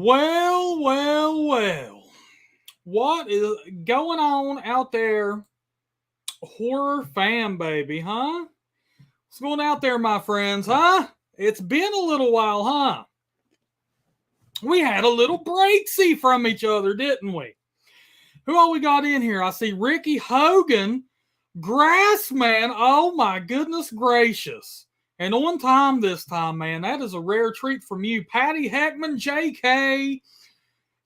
Well, well, well. What is going on out there, horror fan baby, huh? What's going out there, my friends, huh? It's been a little while, huh? We had a little breaksy from each other, didn't we? Who all we got in here? I see Ricky Hogan, Grassman. Oh my goodness gracious. And on time this time, man. That is a rare treat from you. Patty Heckman, JK,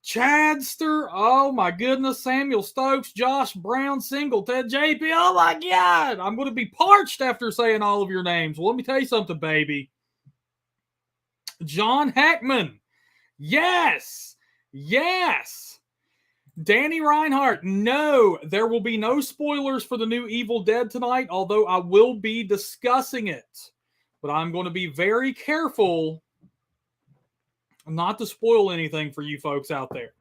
Chadster, oh my goodness, Samuel Stokes, Josh Brown, Single, Ted JP, oh my God, I'm going to be parched after saying all of your names. Well, let me tell you something, baby. John Heckman, yes, yes. Danny Reinhardt, no, there will be no spoilers for the new Evil Dead tonight, although I will be discussing it. But I'm going to be very careful not to spoil anything for you folks out there.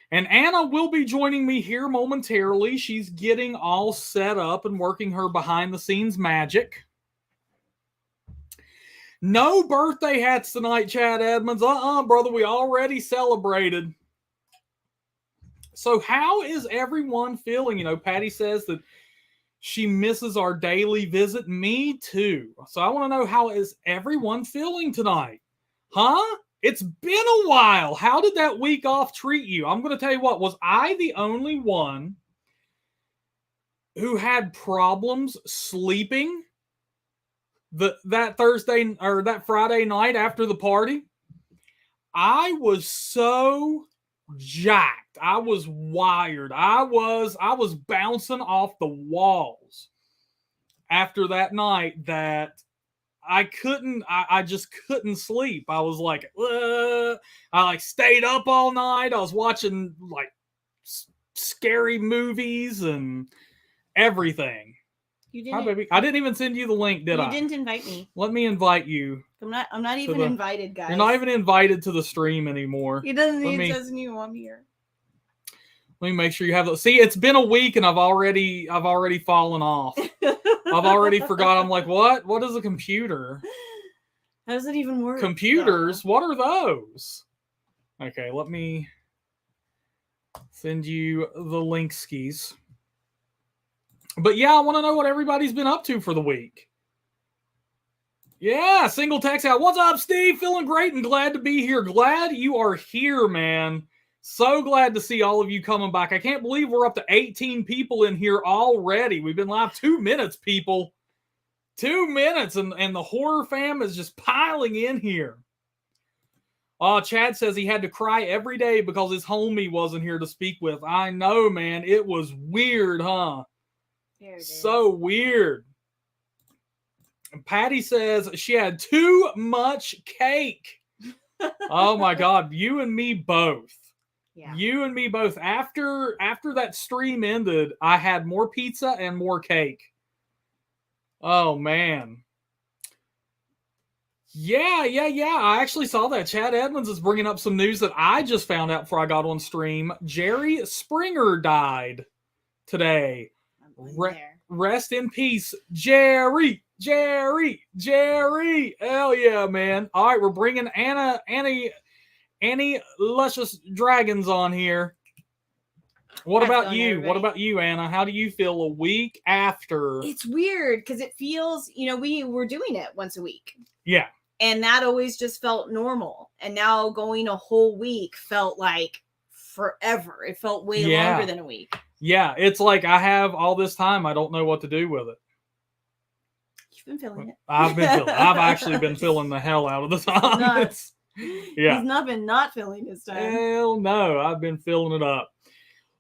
And Anna will be joining me here momentarily. She's getting all set up and working her behind the scenes magic. No birthday hats tonight, Chad Edmonds. Brother, we already celebrated. So how is everyone feeling? You know, Patty says that she misses our daily visit. Me too. So I want to know, how is everyone feeling tonight? Huh? It's been a while. How did that week off treat you? I'm going to tell you what. Was I the only one who had problems sleeping that Thursday or that Friday night after the party? I was so jacked. I was wired. I was bouncing off the walls after that night that I just couldn't sleep. I was like, I stayed up all night. I was watching scary movies and everything. You didn't. Hi, baby. I didn't even send you the link, did I? You didn't invite me. Let me invite you. I'm not even invited, guys. You're not even invited to the stream anymore. It doesn't even want me here. Let me make sure you have it. See, it's been a week and I've already fallen off. I've already forgot. I'm like, what? What is a computer? How does it even work? Computers? What are those? Okay, let me send you the link skis. But yeah, I want to know what everybody's been up to for the week. Yeah, single text out. What's up, Steve? Feeling great and glad to be here. Glad you are here, man. So glad to see all of you coming back. I can't believe we're up to 18 people in here already. We've been live 2 minutes, people. 2 minutes, and the horror fam is just piling in here. Chad says he had to cry every day because his homie wasn't here to speak with. I know, man. It was weird, huh? There it is. So weird. And Patty says she had too much cake. Oh, my God. You and me both. Yeah. You and me both. After that stream ended, I had more pizza and more cake. Oh, man. Yeah. I actually saw that. Chad Edmonds is bringing up some news that I just found out before I got on stream. Jerry Springer died today. Rest in peace, Jerry. Hell yeah, man. All right, we're bringing Annie Luscious Dragons on here. What about you? What about you, Anna? How do you feel a week after? It's weird because it feels, we were doing it once a week. Yeah. And that always just felt normal. And now going a whole week felt like forever. It felt way longer than a week. Yeah, it's like I have all this time. I don't know what to do with it. You've been feeling it. I've actually been feeling the hell out of the time. He's not been not feeling his time. Hell no, I've been filling it up.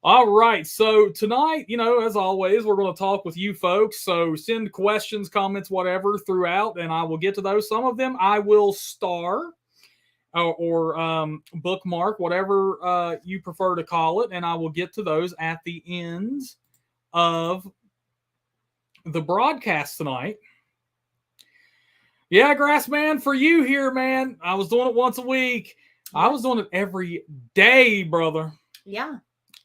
All right, so tonight, as always, we're going to talk with you folks. So send questions, comments, whatever throughout, and I will get to those. Some of them I will star or bookmark, whatever you prefer to call it, and I will get to those at the end of the broadcast tonight. Yeah, Grassman, for you here, man. I was doing it once a week. I was doing it every day, brother. Yeah.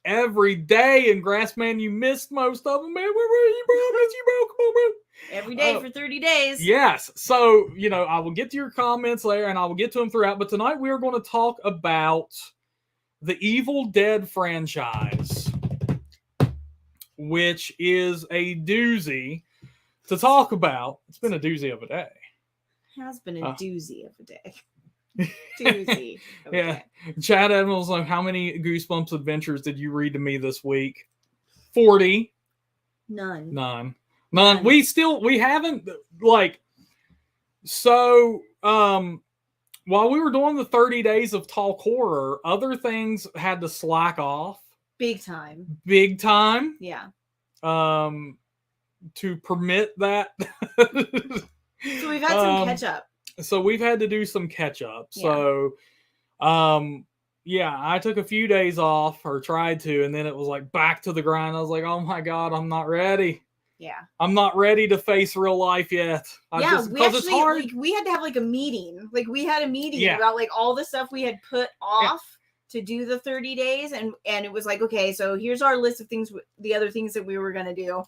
every day. And Grassman, you missed most of them, man. Where were you, bro? I miss you, bro. Come on, bro. Every day for 30 days. Yes. So, I will get to your comments later and I will get to them throughout. But tonight we are going to talk about the Evil Dead franchise, which is a doozy to talk about. It's been a doozy of a day. Has been a doozy of a day. Doozy of a day. Chad Edmonds, like, how many Goosebumps adventures did you read to me this week? 40. None. We haven't, like, so, while we were doing the 30 days of talk horror, other things had to slack off. Big time. Yeah. To permit that. So we've had some catch up. So we've had to do some catch up. Yeah. So, I took a few days off, or tried to, and then it was like back to the grind. I was like, oh my God, I'm not ready. Yeah. I'm not ready to face real life yet. It's hard. Like, we had to have like a meeting. Like, we had a meeting about like all the stuff we had put off to do the 30 days. And it was like, okay, so here's our list of things, the other things that we were going to do.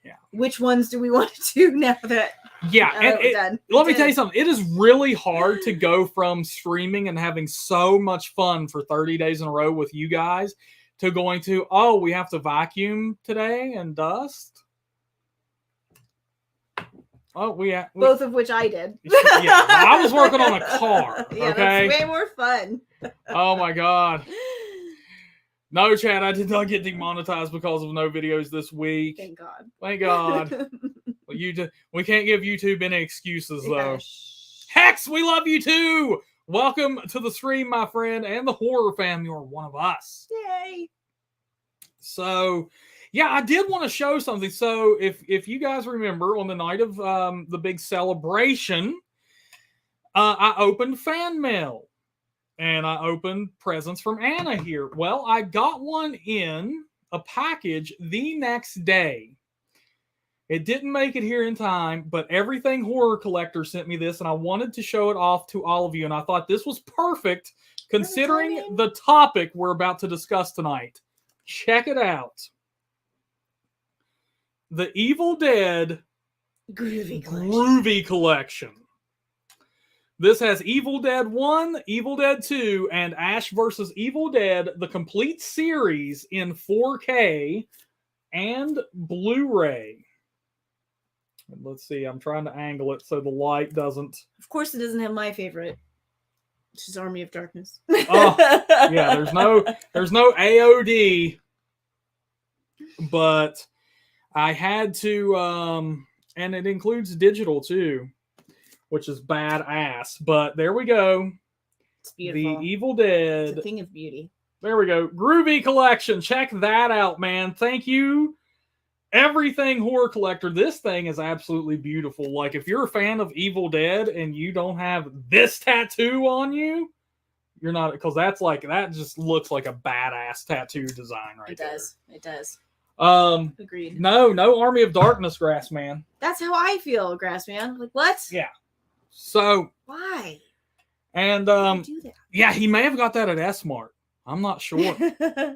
Yeah. Which ones do we want to do now that let me tell you something. It is really hard to go from streaming and having so much fun for 30 days in a row with you guys to going to, we have to vacuum today and dust. Oh, both of which I did. Yeah, I was working on a car. Yeah, okay, that's way more fun. Oh my God. No, Chad, I did not get demonetized because of no videos this week. Thank God. Thank God. Well, we can't give YouTube any excuses, though. Hex, we love you too. Welcome to the stream, my friend, and the horror fam. You're one of us. Yay. So, I did want to show something. So, if you guys remember, on the night of the big celebration, I opened fan mail. And I opened presents from Anna here. Well, I got one in a package the next day. It didn't make it here in time, but Everything Horror Collector sent me this, and I wanted to show it off to all of you. And I thought this was perfect, considering the topic we're about to discuss tonight. Check it out. The Evil Dead Groovy Collection. This has Evil Dead 1, Evil Dead 2, and Ash vs. Evil Dead, the complete series in 4K and Blu-ray. Let's see, I'm trying to angle it so the light doesn't... Of course it doesn't have my favorite, which is Army of Darkness. There's no AOD, but I had to, and it includes digital too, which is badass. But there we go. It's beautiful. The Evil Dead. It's a thing of beauty. There we go. Groovy Collection. Check that out, man. Thank you, Everything Horror Collector. This thing is absolutely beautiful. Like, if you're a fan of Evil Dead and you don't have this tattoo on you, you're not, because that just looks like a badass tattoo design right there. It does. Agreed. No Army of Darkness, Grassman. That's how I feel, Grassman. Like, what? Yeah. So why? And do that? Yeah, he may have got that at S-Mart. I'm not sure.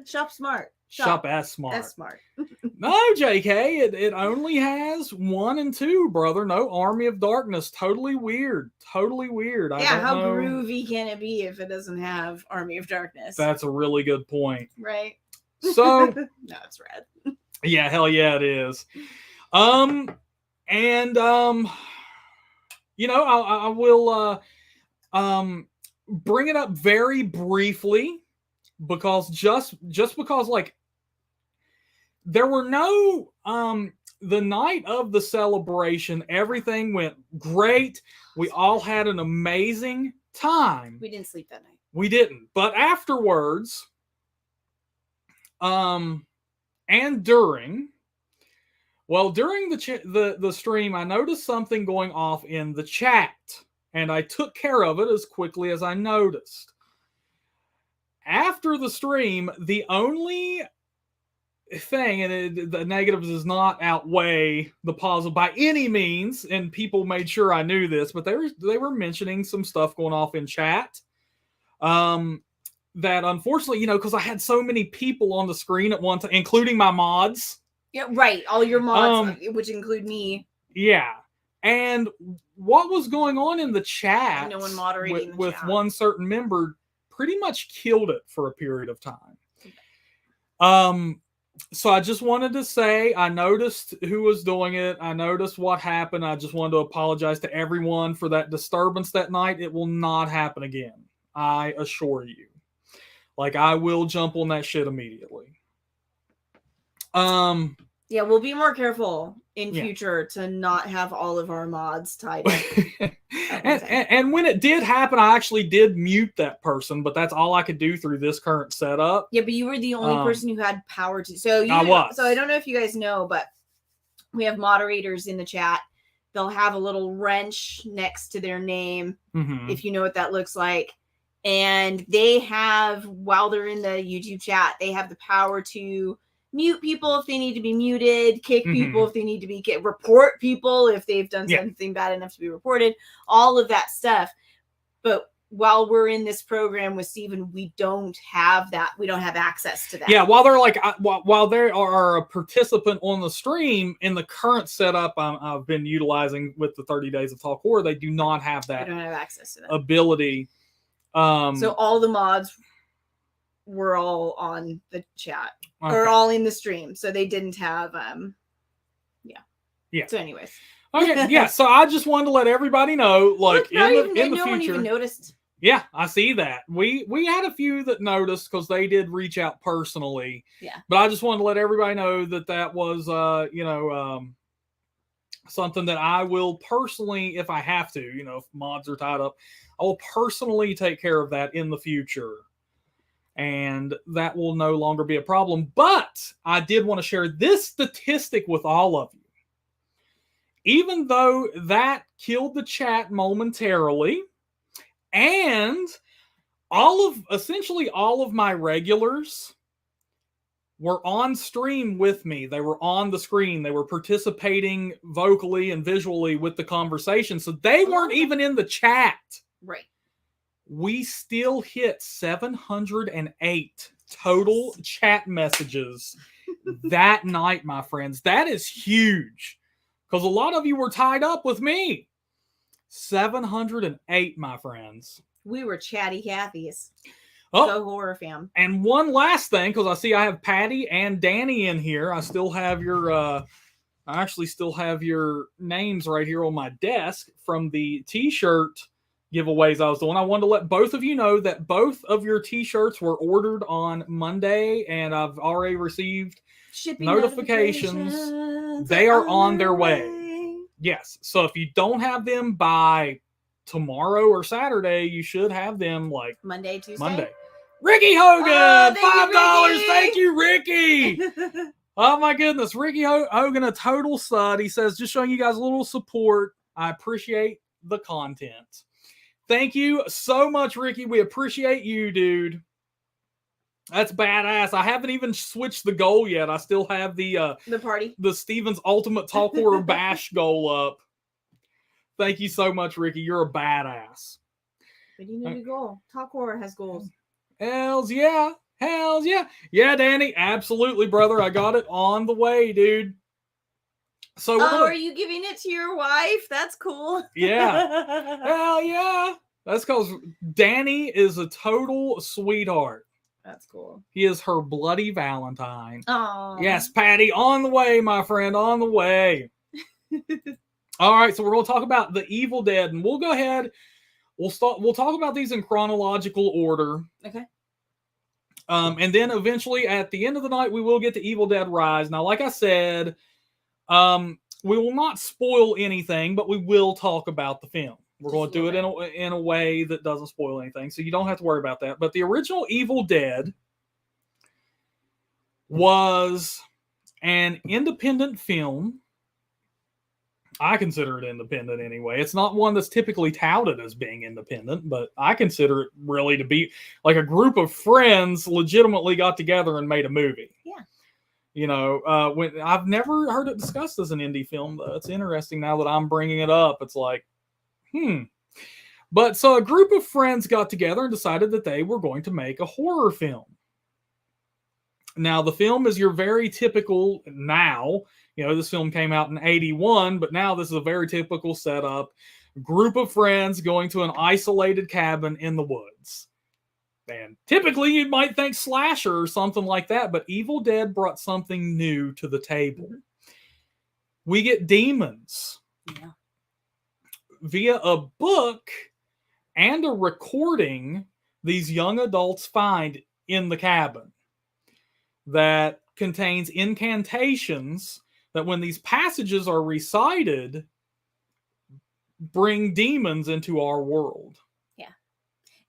Shop smart. Shop S-Mart. S-Mart. No, JK, it only has 1 and 2, brother. No Army of Darkness. Totally weird. Yeah, how groovy can it be if it doesn't have Army of Darkness? That's a really good point. Right. So no, it's rad. Yeah, hell yeah, it is. I will bring it up very briefly because just because, like, there were no the night of the celebration, everything went great. We all had an amazing time. We didn't sleep that night. We didn't, but afterwards, and during the stream, I noticed something going off in the chat, and I took care of it as quickly as I noticed. After the stream, the only thing, and the negatives does not outweigh the positive by any means, and people made sure I knew this, but they were mentioning some stuff going off in chat. that unfortunately, because I had so many people on the screen at one time, including my mods. Yeah, right. All your mods, which include me. Yeah. And what was going on in the chat no one moderating with chat. one certain member pretty much killed it for a period of time. So I just wanted to say I noticed who was doing it. I noticed what happened. I just wanted to apologize to everyone for that disturbance that night. It will not happen again. I assure you. Like, I will jump on that shit immediately. Yeah, we'll be more careful in future to not have all of our mods tied up. and when it did happen, I actually did mute that person, but that's all I could do through this current setup. Yeah, but you were the only person who had power to. I was. So I don't know if you guys know, but we have moderators in the chat. They'll have a little wrench next to their name, if you know what that looks like. And they have, while they're in the YouTube chat, they have the power to mute people if they need to be muted, kick people if they need to be kicked, report people if they've done something bad enough to be reported, all of that stuff. But while we're in this program with Steven, we don't have that. We don't have access to that. Yeah, while they're like, while they are a participant on the stream, in the current setup I've been utilizing with the 30 Days of Talk Horror, they do not have that. They don't have access to that ability. So all the mods were all on the chat or all in the stream, so they didn't have yeah. So anyways, okay, yeah. So I just wanted to let everybody know, like, in the future, one even noticed. Yeah, I see that. We had a few that noticed because they did reach out personally. Yeah, but I just wanted to let everybody know that was something that I will personally, if I have to, if mods are tied up, I will personally take care of that in the future. And that will no longer be a problem. But I did want to share this statistic with all of you. Even though that killed the chat momentarily, and essentially all of my regulars were on stream with me. They were on the screen. They were participating vocally and visually with the conversation. So they weren't even in the chat. Right. We still hit 708 total chat messages that night, my friends. That is huge. Because a lot of you were tied up with me. 708, my friends. We were chatty Cathy's. Oh, Go horror fam. And one last thing, because I see I have Patty and Danny in here. I still have I actually still have your names right here on my desk from the t-shirt giveaways I was doing. I wanted to let both of you know that both of your t-shirts were ordered on Monday, and I've already received shipping notifications. They are on their way. Yes. So if you don't have them by tomorrow or Saturday, you should have them like Monday, Tuesday. Monday. Ricky Hogan, $5. Thank you, Ricky. Oh my goodness, Ricky Hogan, a total stud. He says, just showing you guys a little support. I appreciate the content. Thank you so much, Ricky. We appreciate you, dude. That's badass. I haven't even switched the goal yet. I still have the party, the Steven's Ultimate Talk Horror Bash goal up. Thank you so much, Ricky. You're a badass. But you need a goal. Talk Horror has goals. Hells yeah. Hells yeah. Yeah, Danny. Absolutely, brother. I got it on the way, dude. So are you giving it to your wife? That's cool. Yeah. Hell yeah. That's because Danny is a total sweetheart. That's cool. He is her bloody Valentine. Oh. Yes, Patty, on the way, my friend, on the way. All right, so we're going to talk about The Evil Dead, and we'll go ahead. We'll talk about these in chronological order. Okay. And then eventually, at the end of the night, we will get to Evil Dead Rise. Now, like I said, we will not spoil anything, but we will talk about the film. We're going to do it in a way that doesn't spoil anything, so you don't have to worry about that. But the original Evil Dead was an independent film. I consider it independent anyway. It's not one that's typically touted as being independent, but I consider it really to be like a group of friends legitimately got together and made a movie. Yeah. You know, when I've never heard it discussed as an indie film, though. It's interesting now that I'm bringing it up. It's like, But so a group of friends got together and decided that they were going to make a horror film. Now, the film is your very typical now. This film came out in 81, but now this is a very typical setup. Group of friends going to an isolated cabin in the woods. And typically you might think slasher or something like that, but Evil Dead brought something new to the table. Mm-hmm. We get demons. Yeah. Via a book and a recording these young adults find in the cabin that contains incantations that, when these passages are recited, bring demons into our world. Yeah.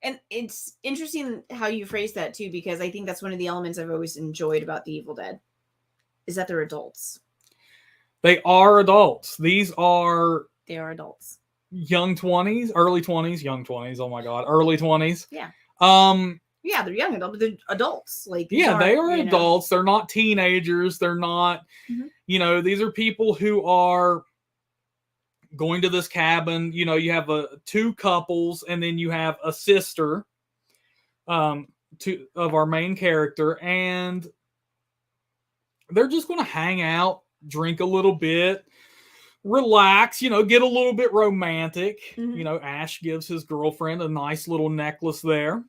And it's interesting how you phrase that too, because I think that's one of the elements I've always enjoyed about the Evil Dead is that they're adults. They are adults. They are adults. Young 20s, early 20s, young 20s. Oh my God. Early 20s. Yeah. Yeah, they're young adults, but they're adults. They are adults. They're not teenagers. They're not, these are people who are going to this cabin. You have two couples, and then you have a sister of our main character, and they're just going to hang out, drink a little bit, relax, get a little bit romantic. Mm-hmm. Ash gives his girlfriend a nice little necklace there.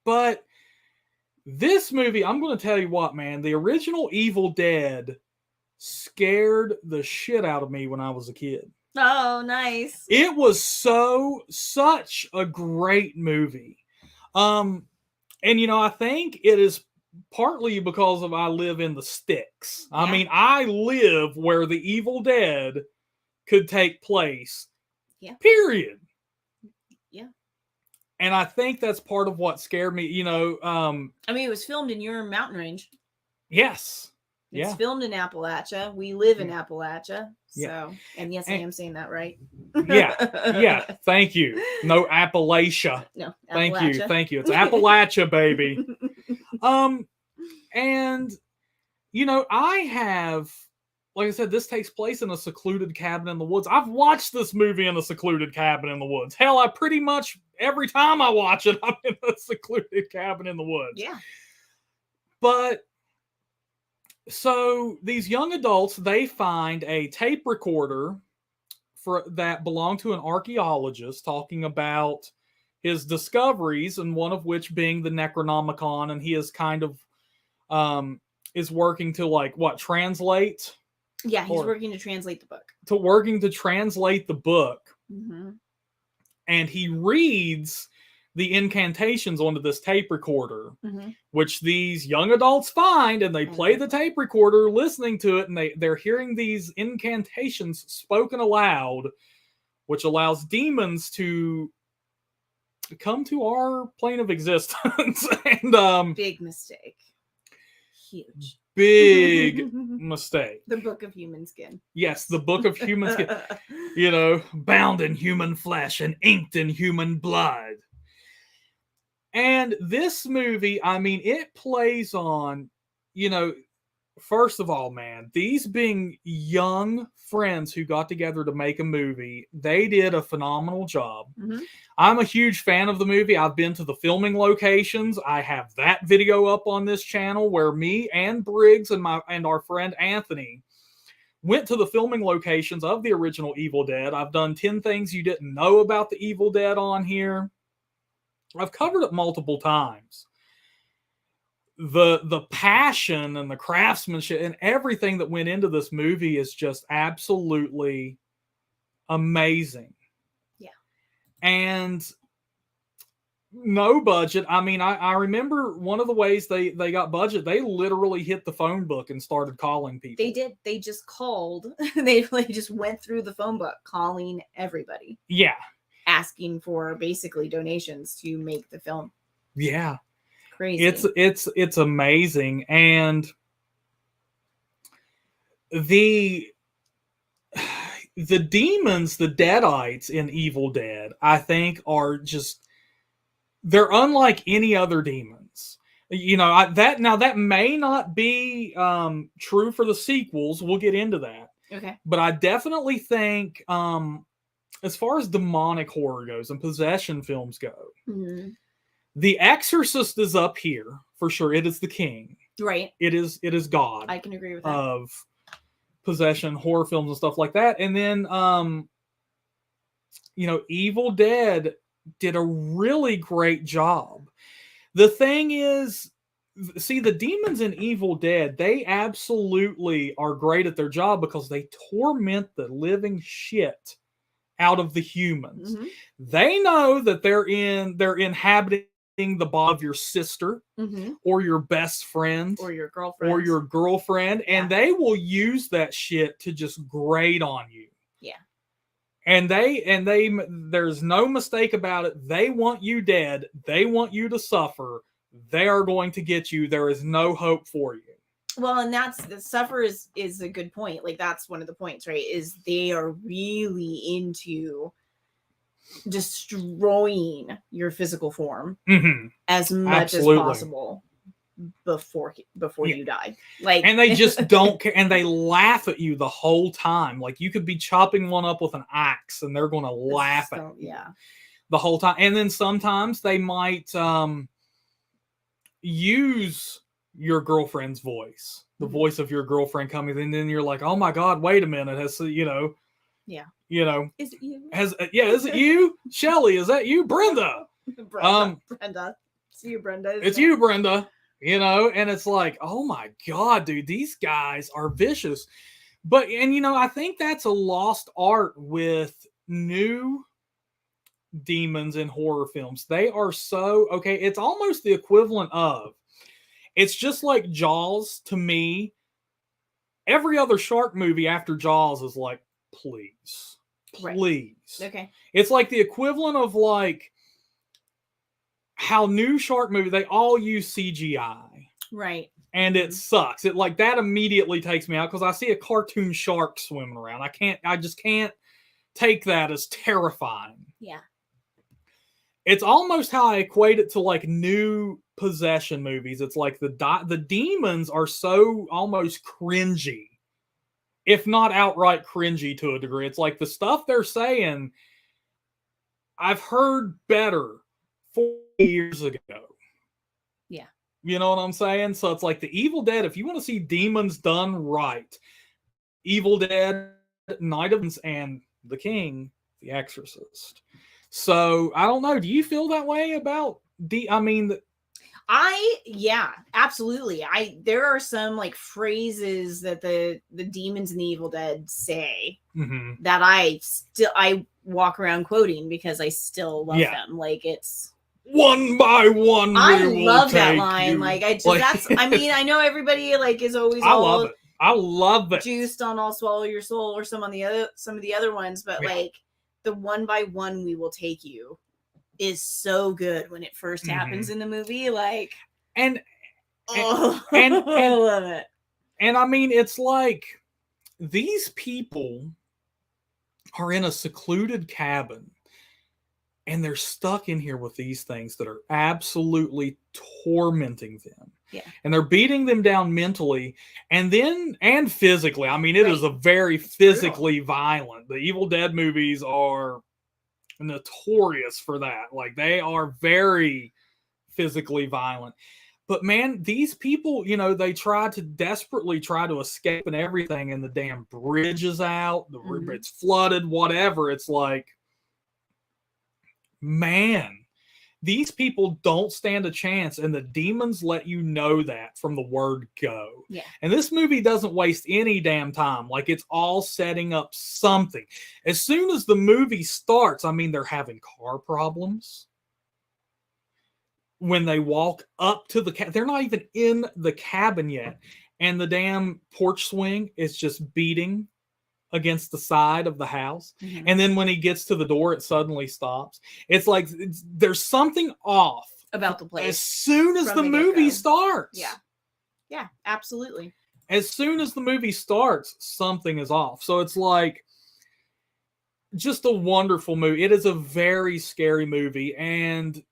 But this movie, I'm going to tell you what, man, the original Evil Dead scared the shit out of me when I was a kid. Oh, nice. It was such a great movie. And, I think it is partly because I live in the sticks. Yeah. I mean, I live where the Evil Dead could take place. Yeah. Period. Yeah. And I think that's part of what scared me, I mean, it was filmed in your mountain range. Yes. It's filmed in Appalachia. We live in Appalachia. So, yeah. And yes, I am saying that right. Yeah. Thank you. No, Appalachia. No, Appalachia. Thank you. It's Appalachia, baby. And, I have, like I said, this takes place in a secluded cabin in the woods. I've watched this movie in a secluded cabin in the woods. Hell, I pretty much, every time I watch it, I'm in a secluded cabin in the woods. Yeah. But, so these young adults, they find a tape recorder that belonged to an archaeologist talking about his discoveries, and one of which being the Necronomicon, and he is kind of, is working to translate? Yeah, he's working to translate the book. Working to translate the book. Mm-hmm. And he reads the incantations onto this tape recorder, which these young adults find, and they play the tape recorder, listening to it, and they're hearing these incantations spoken aloud, which allows demons to come to our plane of existence. And big mistake. Huge. Big mistake. The Book of Human Skin. Yes, the Book of Human Skin. Bound in human flesh and inked in human blood. And this movie, I mean, it plays on, first of all, man, these being young friends who got together to make a movie, they did a phenomenal job. Mm-hmm. I'm a huge fan of the movie. I've been to the filming locations. I have that video up on this channel where me and Briggs and our friend Anthony went to the filming locations of the original Evil Dead. I've done 10 things you didn't know about the Evil Dead on here. I've covered it multiple times. The passion and the craftsmanship and everything that went into this movie is just absolutely amazing. Yeah. And no budget. I mean, I remember one of the ways they got budget, they literally hit the phone book and started calling people. They did. They just called. They just went through the phone book calling everybody. Yeah. Asking for basically donations to make the film. Yeah. Crazy. It's amazing. And the demons, the Deadites in Evil Dead, I think are just, they're unlike any other demons. That may not be true for the sequels. We'll get into that. Okay. But I definitely think as far as demonic horror goes and possession films go, Mm-hmm. The Exorcist is up here for sure. It is the king. Right. It is God. I can agree with that. Of possession horror films and stuff like that. And then Evil Dead did a really great job. The thing is, see, the demons in Evil Dead, they absolutely are great at their job because they torment the living shit out of the humans. Mm-hmm. They know that they're inhabiting the body of your sister, mm-hmm. or your best friend, or your girlfriend, yeah. and they will use that shit to just grate on you. Yeah. And there's no mistake about it. They want you dead. They want you to suffer. They are going to get you. There is no hope for you. Well, and the suffer is a good point. Like, that's one of the points, right? Is they are really into destroying your physical form mm-hmm. as much as possible before you die. Like, and they just don't care, and they laugh at you the whole time. Like, you could be chopping one up with an axe and they're going to laugh at you the whole time. And then sometimes they might use your girlfriend's voice, the mm-hmm. voice of your girlfriend coming, and then you're like, oh my god, wait a minute, is it you? Is it you? Is it you? Shelly, is that you? Brenda. Brenda. It's you, Brenda. It's you, Brenda. And it's like, oh my god, dude, these guys are vicious. But I think that's a lost art with new demons in horror films. They are so okay, it's almost the equivalent of, it's just like Jaws to me. Every other shark movie after Jaws is like, please. Okay. It's like the equivalent of like how new shark movie, they all use CGI. Right. And it sucks. It like that immediately takes me out because I see a cartoon shark swimming around. I just can't take that as terrifying. Yeah. It's almost how I equate it to like new possession movies. It's like the demons are so almost cringy, if not outright cringy to a degree. It's like the stuff they're saying, I've heard better 4 years ago. Yeah. You know what I'm saying? So it's like the Evil Dead, if you want to see demons done right, Evil Dead, Night of and The King, The Exorcist. So I don't know. Do you feel that way about yeah, absolutely. There are some like phrases that the demons in the Evil Dead say mm-hmm. that I walk around quoting because I still love them. Like, it's one by one. I love that line. You. Like, I know everybody like is always I love it. Juiced on I'll Swallow Your Soul or some of the other ones, but like the one by one we will take you is so good when it first happens in the movie. Like, and I love it. And I mean, it's like these people are in a secluded cabin and they're stuck in here with these things that are absolutely tormenting them. Yeah. And they're beating them down mentally and physically. I mean, it is a very physically violent. The Evil Dead movies are notorious for that. Like, they are very physically violent. But man, these people, they desperately try to escape and everything, and the damn bridge is out, it's flooded, whatever. It's like, man, these people don't stand a chance, and the demons let you know that from the word go. Yeah. And this movie doesn't waste any damn time. Like, it's all setting up something. As soon as the movie starts, I mean, they're having car problems. When they walk up to they're not even in the cabin yet, and the damn porch swing is just beating against the side of the house. Mm-hmm. And then when he gets to the door, it suddenly stops. It's like there's something off about the place as soon as the movie starts. Yeah, absolutely. As soon as the movie starts, something is off. So it's like just a wonderful movie. It is a very scary movie, and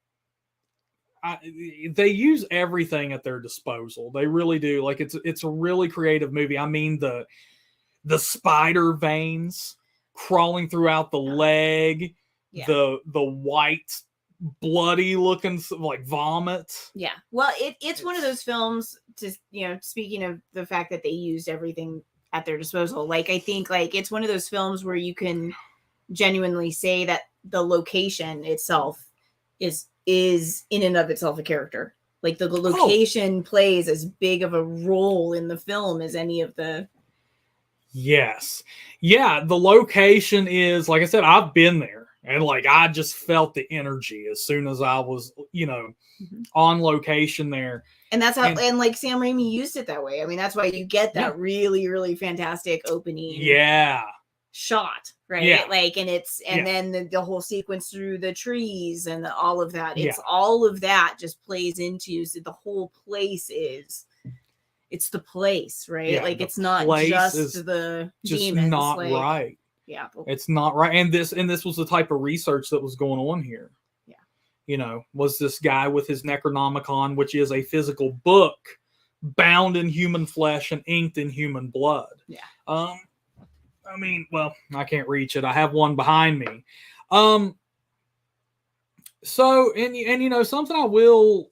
they use everything at their disposal. They really do. Like, it's a really creative movie. I mean, the spider veins crawling throughout the leg, the white, bloody looking like vomit. Yeah. Well, it's one of those films. To speaking of the fact that they used everything at their disposal, like I think like it's one of those films where you can genuinely say that the location itself is in and of itself a character. Like the location plays as big of a role in the film as any of the. Yes. Yeah. The location is, like I said, I've been there, and like I just felt the energy as soon as I was, on location there. And that's how, and like Sam Raimi used it that way. I mean, that's why you get that really, really fantastic opening. Yeah. Shot, right? Yeah. Like, and it's, and then the whole sequence through the trees and all of that. It's all of that just plays into, so the whole place it's the place, right? Yeah, like it's not just the demons. Not like, right. Yeah. It's not right. And this was the type of research that was going on here. Yeah. Was this guy with his Necronomicon, which is a physical book bound in human flesh and inked in human blood. Yeah. I mean, well, I can't reach it. I have one behind me. So, and something I will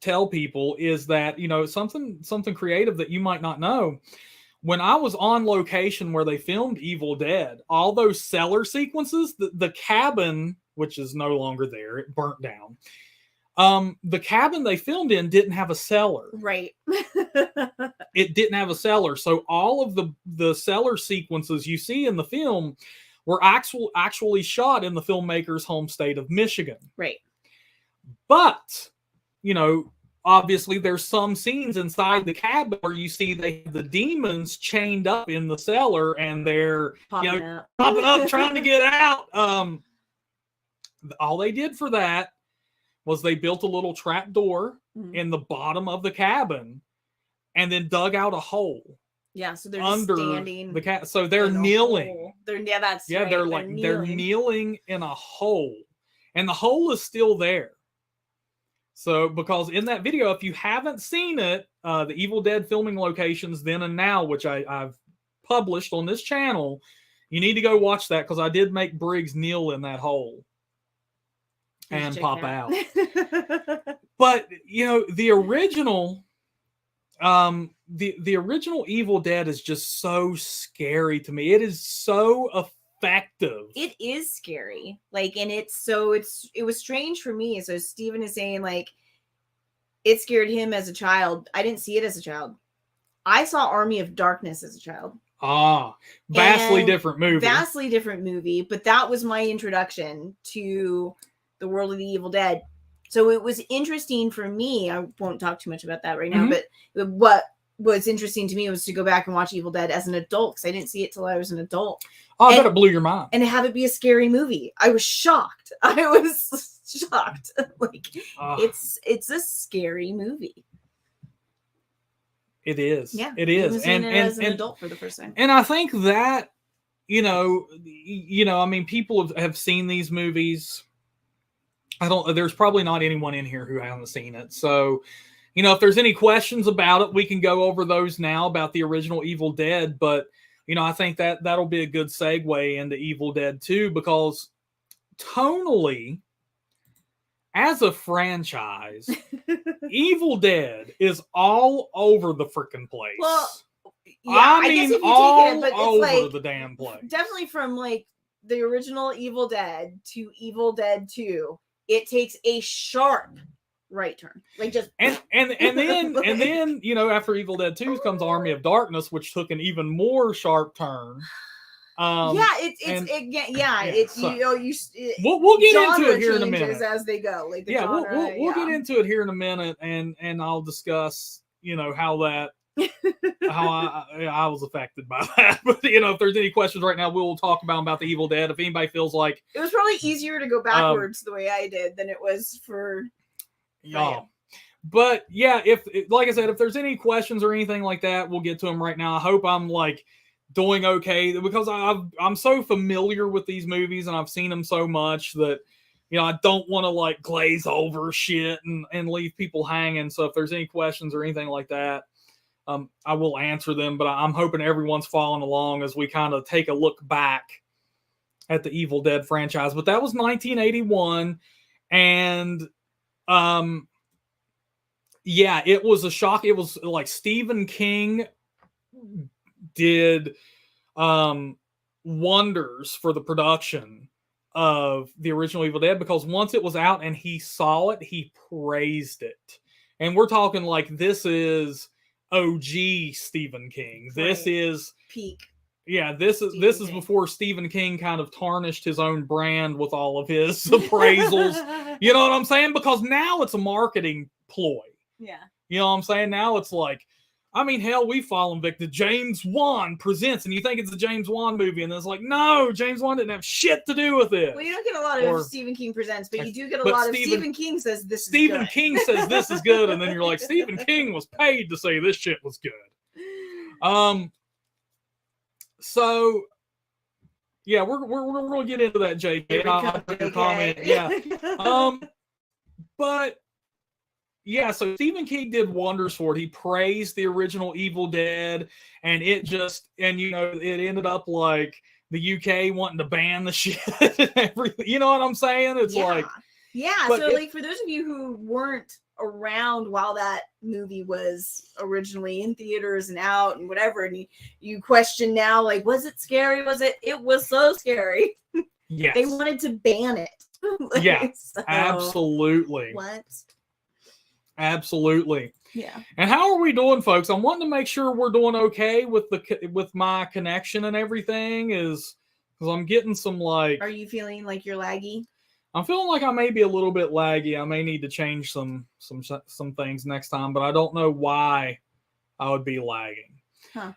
tell people is that, something creative that you might not know. When I was on location where they filmed Evil Dead, all those cellar sequences, the cabin, which is no longer there, it burnt down. The cabin they filmed in didn't have a cellar. Right. It didn't have a cellar. So all of the cellar sequences you see in the film were actually shot in the filmmaker's home state of Michigan. Right. But, obviously there's some scenes inside the cabin where you see the demons chained up in the cellar and they're popping up trying to get out. All they did for that was they built a little trap door in the bottom of the cabin and then dug out a hole. Yeah, so they're under standing the so they're kneeling. They're they're kneeling in a hole, and the hole is still there. So, because in that video, if you haven't seen it, the Evil Dead filming locations then and now, which I've published on this channel, you need to go watch that because I did make Briggs kneel in that hole and pop out. But the original, the original Evil Dead is just so scary to me. It is so effective. It is scary. Like, and it was strange for me. So Steven is saying like it scared him as a child. I didn't see it as a child. I saw Army of Darkness as a child. Vastly different movie. But that was my introduction to the world of the Evil Dead. So it was interesting for me. I won't talk too much about that right now, but what was interesting to me was to go back and watch Evil Dead as an adult because I didn't see it till I was an adult. I bet it blew your mind. And have it be a scary movie. I was shocked. Like, it's a scary movie. It is. Yeah. It is. And as an adult for the first time. And I think that, I mean, people have seen these movies. There's probably not anyone in here who hasn't seen it. So, if there's any questions about it, we can go over those now about the original Evil Dead. But, I think that'll be a good segue into Evil Dead 2 because tonally, as a franchise, Evil Dead is all over the freaking place. Well, yeah, I guess if you all take it, but over it's like, the damn place. Definitely from like the original Evil Dead to Evil Dead 2, it takes a sharp right turn, like just and then after Evil Dead 2 comes Army of Darkness, which took an even more sharp turn. We'll get into it here in a minute as they go. Like we'll get into it here in a minute, and I'll discuss how I was affected by that. But if there's any questions right now, we'll talk about the Evil Dead. If anybody feels like it was probably easier to go backwards the way I did than it was for y'all. But yeah, if like I said, if there's any questions or anything like that, we'll get to them right now. I hope I'm like doing okay because I'm so familiar with these movies and I've seen them so much that I don't want to like glaze over shit and leave people hanging. So if there's any questions or anything like that, I will answer them, but I'm hoping everyone's following along as we kind of take a look back at the Evil Dead franchise. But that was 1981, and yeah, it was a shock. It was like Stephen King did wonders for the production of the original Evil Dead, because once it was out and he saw it, he praised it. And we're talking like, this is OG Stephen King. This is peak. Yeah, this is before Stephen King kind of tarnished his own brand with all of his appraisals. You know what I'm saying? Because now it's a marketing ploy. Yeah. You know what I'm saying? Now it's like, I mean, hell, we fallen victim to James Wan presents, and you think it's a James Wan movie, and it's like, no, James Wan didn't have shit to do with it. Well, you don't get a lot of Stephen King presents, but you do get a lot of Stephen King says this is good. Stephen King says this is good, and then you're like, Stephen King was paid to say this shit was good. So, yeah, we're gonna get into that, JK. I'll make a comment. Yeah. But yeah, so Stephen King did wonders for it. He praised the original Evil Dead, and it ended up like the UK wanting to ban the shit and everything. You know what I'm saying? It's like, yeah. So, like, for those of you who weren't around while that movie was originally in theaters and out and whatever, and you question now, like, was it scary? It was so scary. Yes. They wanted to ban it. Like, yeah, so, absolutely. What? Absolutely. Yeah. And how are we doing, folks? I'm wanting to make sure we're doing okay with my connection and everything, because I'm getting some, like... Are you feeling like you're laggy? I'm feeling like I may be a little bit laggy. I may need to change some things next time, but I don't know why I would be lagging. Huh.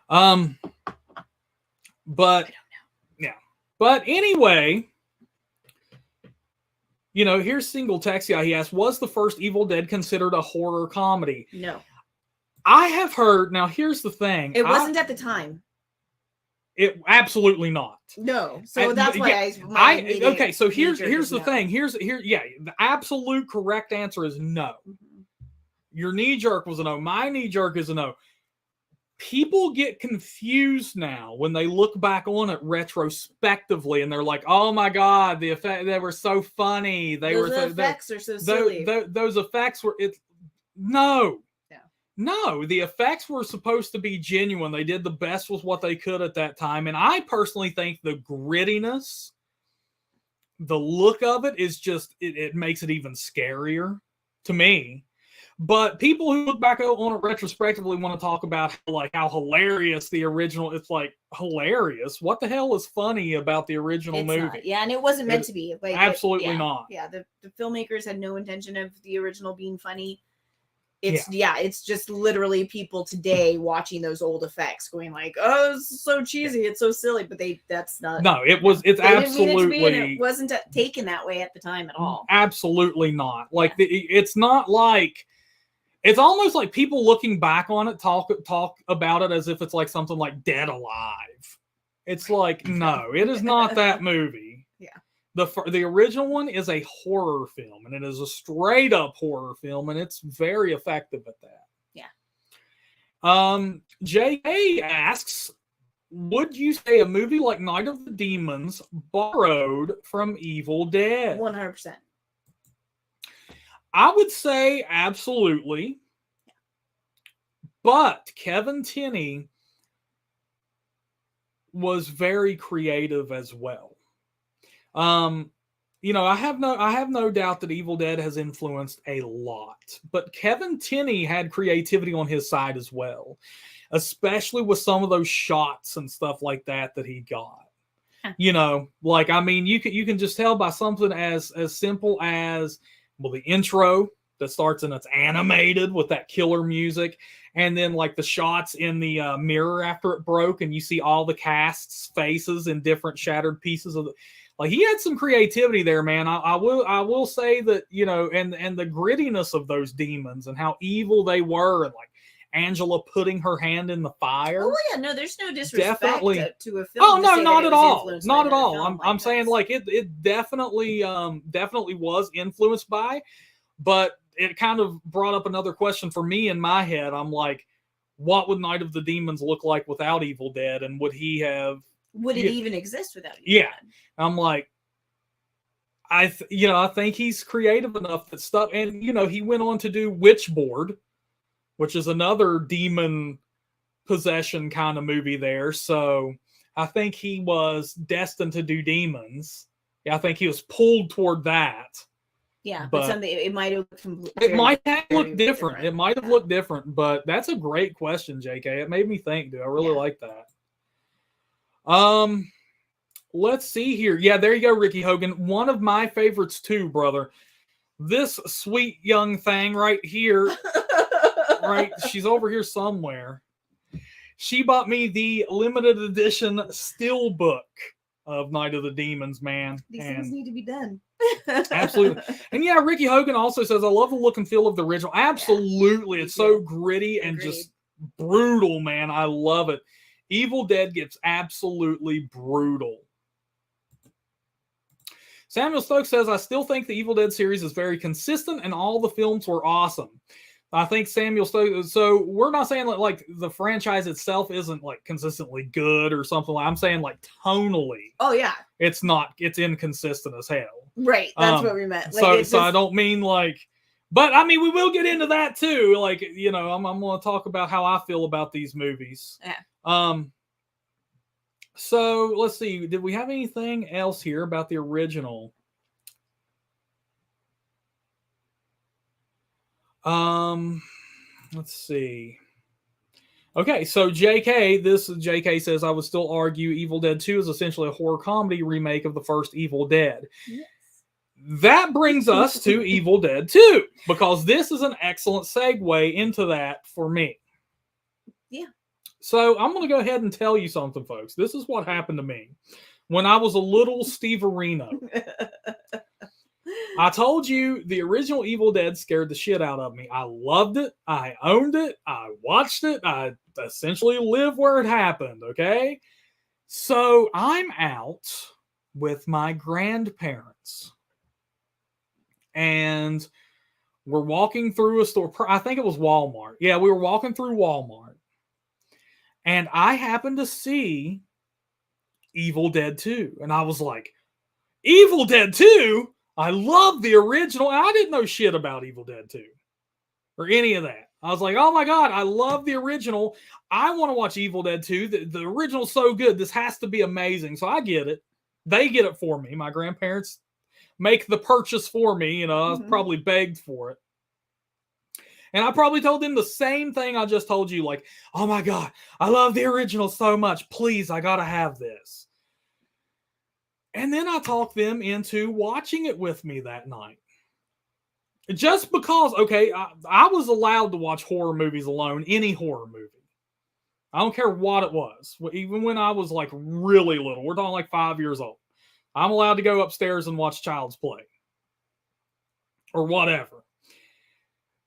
But I don't know. Yeah. But anyway, here's Single Text Guy. He asked, was the first Evil Dead considered a horror comedy? No. I have heard. Now, here's the thing. It wasn't at the time. It absolutely not. No. So that's why okay, so here's the thing. The absolute correct answer is no. Mm-hmm. Your knee jerk was a no. My knee jerk is a no. People get confused now when they look back on it retrospectively, and they're like, "Oh my god, the effect, they were so funny. Those effects are so silly. Those effects were No, the effects were supposed to be genuine. They did the best with what they could at that time. And I personally think the grittiness, the look of it is just, it makes it even scarier to me. But people who look back on it retrospectively want to talk about how hilarious the original, it's like, hilarious? What the hell is funny about the original movie? Not. Yeah, and it wasn't meant to be. Like, absolutely not. Yeah, the filmmakers had no intention of the original being funny. It's just literally people today watching those old effects going like, oh, this is so cheesy, it's so silly, but that's not. No, it's absolutely. It wasn't taken that way at the time at all. Absolutely not. Like, it's not like, it's almost like people looking back on it talk about it as if it's like something like Dead Alive. It's like, no, it is not that movie. Yeah. The original one is a horror film, and it is a straight up horror film, and it's very effective at that. Yeah. J.A. asks, would you say a movie like Night of the Demons borrowed from Evil Dead? 100%. I would say absolutely. Yeah. But Kevin Tenney was very creative as well. I have no doubt that Evil Dead has influenced a lot, but Kevin Tenney had creativity on his side as well, especially with some of those shots and stuff like that he got. Huh. You can just tell by something as simple as, well, the intro that starts and it's animated with that killer music, and then like the shots in the mirror after it broke, and you see all the cast's faces in different shattered pieces of the. Like, he had some creativity there, man. I will say that, and the grittiness of those demons and how evil they were, and like Angela putting her hand in the fire. Oh yeah, no, there's no disrespect to a film. Oh no, not at all. Not at all. I'm saying like it definitely was influenced by, but it kind of brought up another question for me in my head. I'm like, what would Night of the Demons look like without Evil Dead, and would he have? Would it even exist without Evil Yeah, Dead? I'm like, I think he's creative enough that stuff, and he went on to do Witchboard, which is another demon possession kind of movie there. So I think he was destined to do demons. Yeah, I think he was pulled toward that. Yeah, but something it might have looked different. It might have looked different, but that's a great question, JK. It made me think, dude. I really like that. Let's see here. Yeah, there you go, Ricky Hogan. One of my favorites too, brother. This sweet young thing right here. Right, she's over here somewhere. She bought me the limited edition steelbook of Night of the Demons, man. These things need to be done. Absolutely. And yeah, Ricky Hogan also says, I love the look and feel of the original. Absolutely. Yeah, it's so gritty and just brutal, man. I love it. Evil Dead gets absolutely brutal. Samuel Stokes says, I still think the Evil Dead series is very consistent and all the films were awesome. I think Samuel Stokes, so we're not saying like the franchise itself isn't like consistently good or something. I'm saying like tonally. Oh yeah. It's not, it's inconsistent as hell. Right. That's what we meant. Like, so I don't mean like, but I mean, we will get into that too. Like, I'm going to talk about how I feel about these movies. Yeah. So let's see. Did we have anything else here about the original? Let's see. Okay, so JK says, I would still argue Evil Dead 2 is essentially a horror comedy remake of the first Evil Dead. Yes. That brings us to Evil Dead 2, because this is an excellent segue into that for me. Yeah. So I'm going to go ahead and tell you something, folks. This is what happened to me when I was a little Steve-arino. I told you the original Evil Dead scared the shit out of me. I loved it. I owned it. I watched it. I essentially live where it happened, okay? So I'm out with my grandparents. And we're walking through a store. I think it was Walmart. Yeah, we were walking through Walmart. And I happened to see Evil Dead 2. And I was like, Evil Dead 2? I love the original. I didn't know shit about Evil Dead 2 or any of that. I was like, oh my God, I love the original. I want to watch Evil Dead 2. The original's so good. This has to be amazing. So I get it. They get it for me. My grandparents make the purchase for me. I was probably begged for it. And I probably told them the same thing I just told you. Like, oh my God, I love the original so much. Please, I got to have this. And then I talked them into watching it with me that night. Just because, okay, I was allowed to watch horror movies alone, any horror movie. I don't care what it was. Even when I was like really little, we're talking like 5 years old. I'm allowed to go upstairs and watch Child's Play. Or whatever.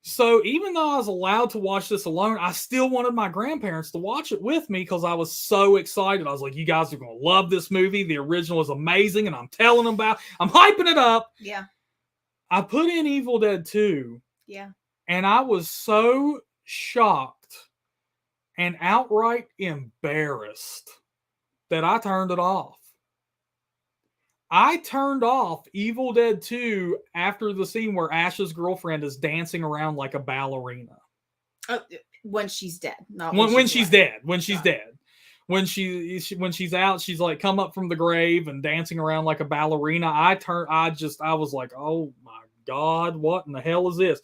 So even though I was allowed to watch this alone, I still wanted my grandparents to watch it with me because I was so excited. I was like, you guys are going to love this movie. The original is amazing, and I'm telling them about it. I'm hyping it up. Yeah. I put in Evil Dead 2. Yeah. And I was so shocked and outright embarrassed that I turned it off. I turned off Evil Dead 2 after the scene where Ash's girlfriend is dancing around like a ballerina. When she's dead. Not when she's dead. When she's dead. When she's out, she's like come up from the grave and dancing around like a ballerina. I was like, oh my God, what in the hell is this?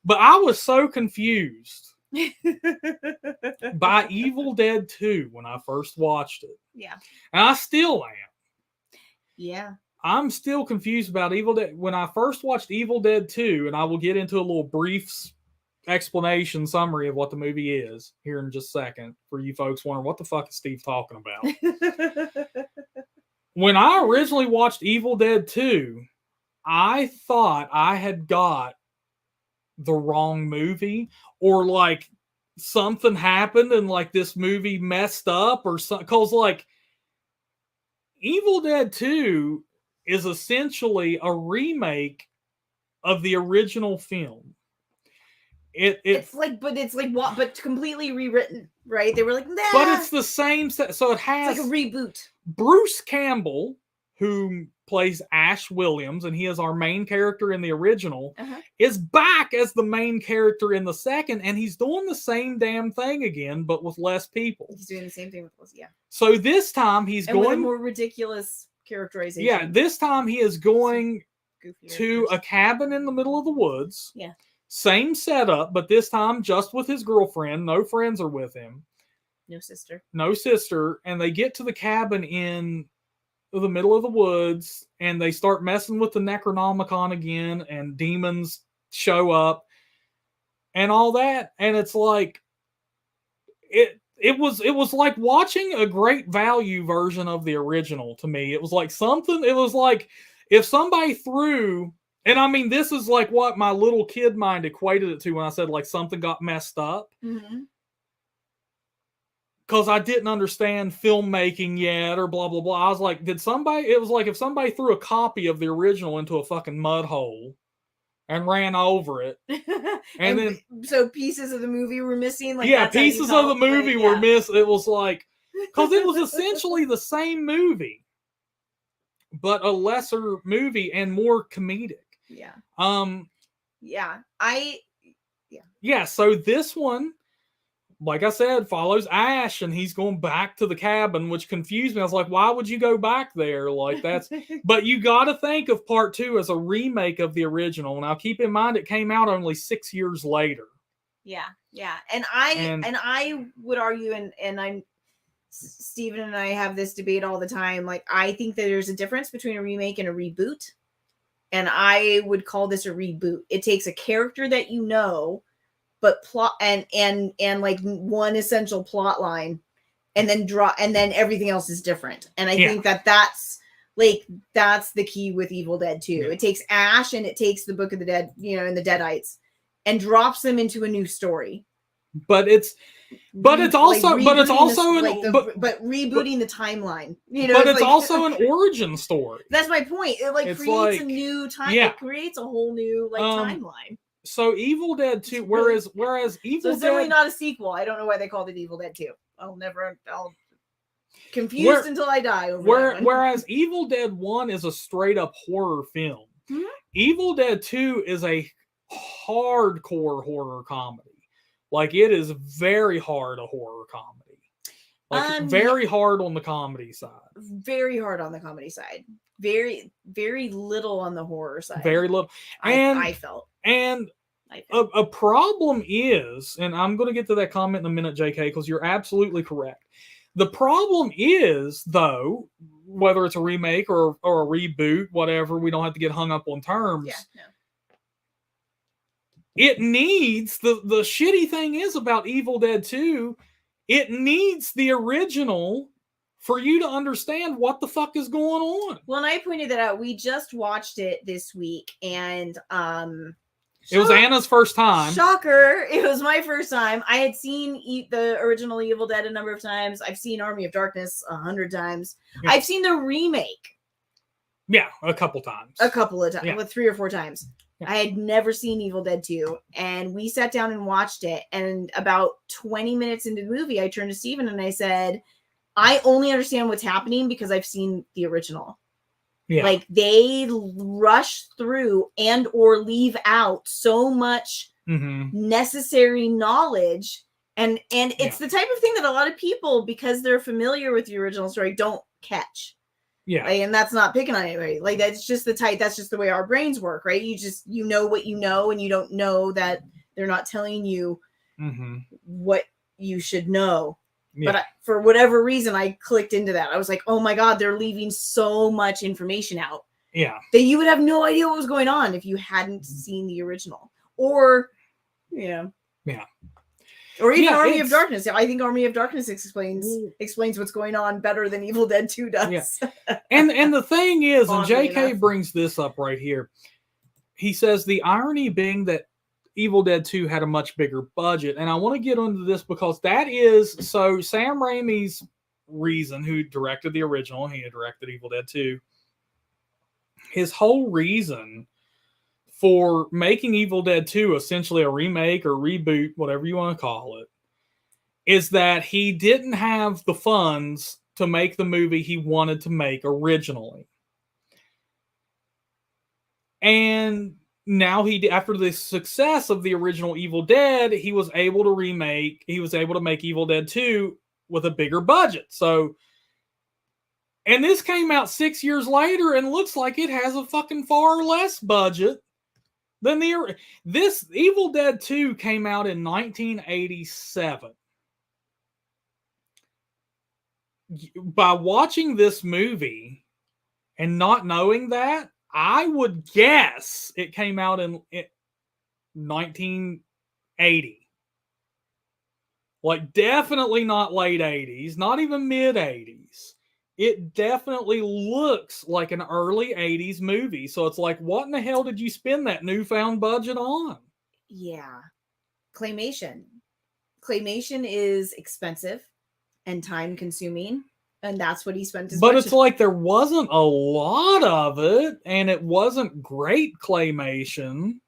But I was so confused by Evil Dead 2 when I first watched it. Yeah. And I still am. Yeah. I'm still confused about Evil Dead. When I first watched Evil Dead 2, and I will get into a little brief explanation summary of what the movie is here in just a second for you folks wondering what the fuck is Steve talking about. When I originally watched Evil Dead 2, I thought I had got the wrong movie, or like something happened and like this movie messed up or something. Because like Evil Dead 2 is essentially a remake of the original film. it's like what? But completely rewritten, right? They were like, nah. But it's the same. So it has it's like a reboot. Bruce Campbell, who plays Ash Williams, and he is our main character in the original, is back as the main character in the second, and he's doing the same damn thing again, but with less people. He's doing the same thing with less, So this time he's going with a more ridiculous characterization. Yeah, this time he is going to a cabin in the middle of the woods. Yeah. Same setup, but this time just with his girlfriend. No friends are with him. No sister. And they get to the cabin in the middle of the woods, and they start messing with the Necronomicon again, and demons show up and all that. And it's like it was like watching a great value version of the original to me. It was like if somebody threw, and I mean, this is like what my little kid mind equated it to when I said like something got messed up. Because I didn't understand filmmaking yet or blah, blah, blah. I was like, it was like if somebody threw a copy of the original into a fucking mud hole and ran over it. And then so pieces of the movie were missing. Like pieces of the movie were missing. It was like, because it was essentially the same movie, but a lesser movie and more comedic. So this one, like I said, follows Ash, and he's going back to the cabin, which confused me. I was like, why would you go back there? Like, that's but you got to think of part 2 as a remake of the original. Now keep in mind it came out only 6 years later. And I would argue, and Steven and I have this debate all the time, like I think that there's a difference between a remake and a reboot, and I would call this a reboot. It takes a character that you know, but plot and like one essential plot line, and then everything else is different. And I think that's the key with Evil Dead 2. It takes Ash and it takes the Book of the Dead, and the Deadites, and drops them into a new story. But it's also rebooting the timeline. But it's also an origin story. That's my point. It creates a new time. It creates a whole new timeline. So Evil Dead 2, whereas Evil it's Dead, definitely not a sequel. I don't know why they called it Evil Dead 2. I'll confused until I die over whereas Evil Dead 1 is a straight up horror film. Evil Dead 2 is a hardcore horror comedy. Like, it is very hard a horror comedy. Like, very hard on the comedy side. Very hard on the comedy side. Very, very little on the horror side. Very little. And I felt. And a problem is, and I'm going to get to that comment in a minute, JK, because you're absolutely correct. The problem is, though, whether it's a remake or a reboot, whatever, we don't have to get hung up on terms. It needs, the shitty thing is about Evil Dead 2, it needs the original for you to understand what the fuck is going on. Well, and I pointed that out. We just watched it this week, and it was Anna's first time. Shocker. It was my first time. I had seen the original Evil Dead a number of times. I've seen Army of Darkness 100 times. Yeah. I've seen the remake. Yeah, a couple times. A couple of times. Yeah. 3 or 4 times. Yeah. I had never seen Evil Dead 2. And we sat down and watched it. And about 20 minutes into the movie, I turned to Steven and I said, I only understand what's happening because I've seen the original. Yeah. Like, they rush through and or leave out so much necessary knowledge. And it's the type of thing that a lot of people, because they're familiar with the original story, don't catch. Yeah. Like, and that's not picking on anybody. Like, that's just that's just the way our brains work, right? You know what you know, and you don't know that they're not telling you what you should know. Yeah. But for whatever reason, I clicked into that. I was like, oh my God, they're leaving so much information out. Yeah. That you would have no idea what was going on if you hadn't seen the original. Or, yeah. Or even Army of Darkness. I think Army of Darkness explains what's going on better than Evil Dead 2 does. Yeah. And the thing is, and JK brings this up right here. He says the irony being that Evil Dead 2 had a much bigger budget. And I want to get into this because that is, so Sam Raimi's reason, who directed the original, he had directed Evil Dead 2. His whole reason for making Evil Dead 2 essentially a remake or reboot, whatever you want to call it, is that he didn't have the funds to make the movie he wanted to make originally. And now after the success of the original Evil Dead, he was able to make Evil Dead 2 with a bigger budget. So, and this came out 6 years later and looks like it has a fucking far less budget than this Evil Dead 2 came out in 1987. By watching this movie and not knowing that, I would guess it came out in 1980. Like, definitely not late 80s, not even mid 80s. It definitely looks like an early 80s movie. So it's like, what in the hell did you spend that newfound budget on? Yeah. Claymation. Claymation is expensive and time consuming. And that's what he spent his budget. But it's like there wasn't a lot of it, and it wasn't great claymation.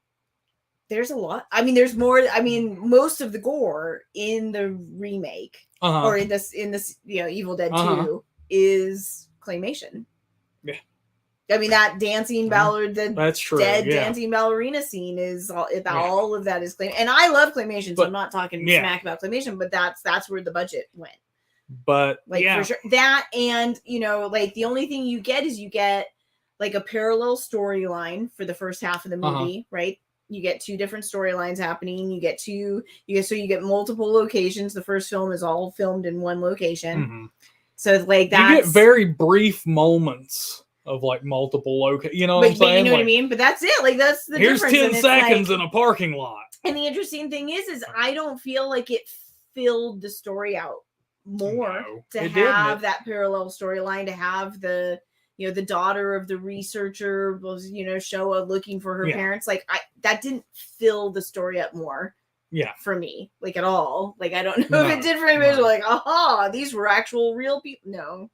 There's a lot. I mean, there's more. I mean, most of the gore in the remake or in this, Evil Dead 2 is claymation. Yeah. I mean, that dancing that's true. Dancing ballerina scene is all of that is claymation. And I love claymation, so I'm not talking smack about claymation, but that's where the budget went. But for sure that, and the only thing you get is like a parallel storyline for the first half of the movie, right? You get two different storylines happening. You get multiple locations. The first film is all filmed in one location. Mm-hmm. So you get very brief moments of like multiple locations. You know what I'm saying? You know what I mean? But that's it. Like, that's the difference. Here's 10 seconds in a parking lot. And the interesting thing is I don't feel like it filled the story out more to have that parallel storyline, to have the daughter of the researcher was Showa looking for her parents. Like, that didn't fill the story up more for me, like, at all. Like, I don't know if it did for anybody. Like, aha, these were actual real people. No.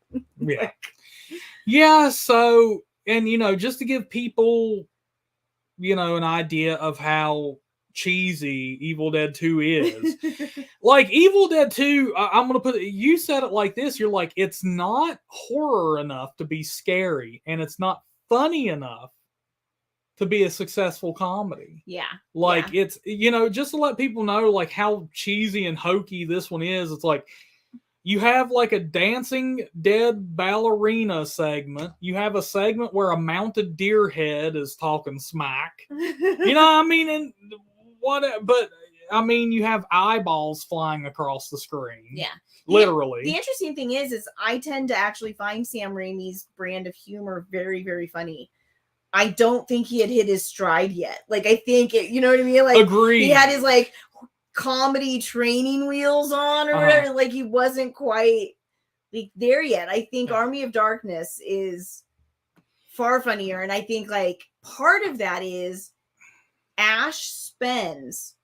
So, and just to give people an idea of how cheesy Evil Dead 2 is. Like, Evil Dead 2, I'm going to put it, you said it like this, you're like, it's not horror enough to be scary, and it's not funny enough to be a successful comedy. Yeah. Like, it's, just to let people know, like, how cheesy and hokey this one is. It's like, you have like a dancing dead ballerina segment. You have a segment where a mounted deer head is talking smack. I mean, and but I mean, you have eyeballs flying across the screen. Yeah. Literally. The interesting thing is I tend to actually find Sam Raimi's brand of humor very, very funny. I don't think he had hit his stride yet. Like, I think you know what I mean? Like, agreed. He had his like comedy training wheels on or whatever. Like, he wasn't quite like there yet. I think Army of Darkness is far funnier, and I think like part of that is Ash spends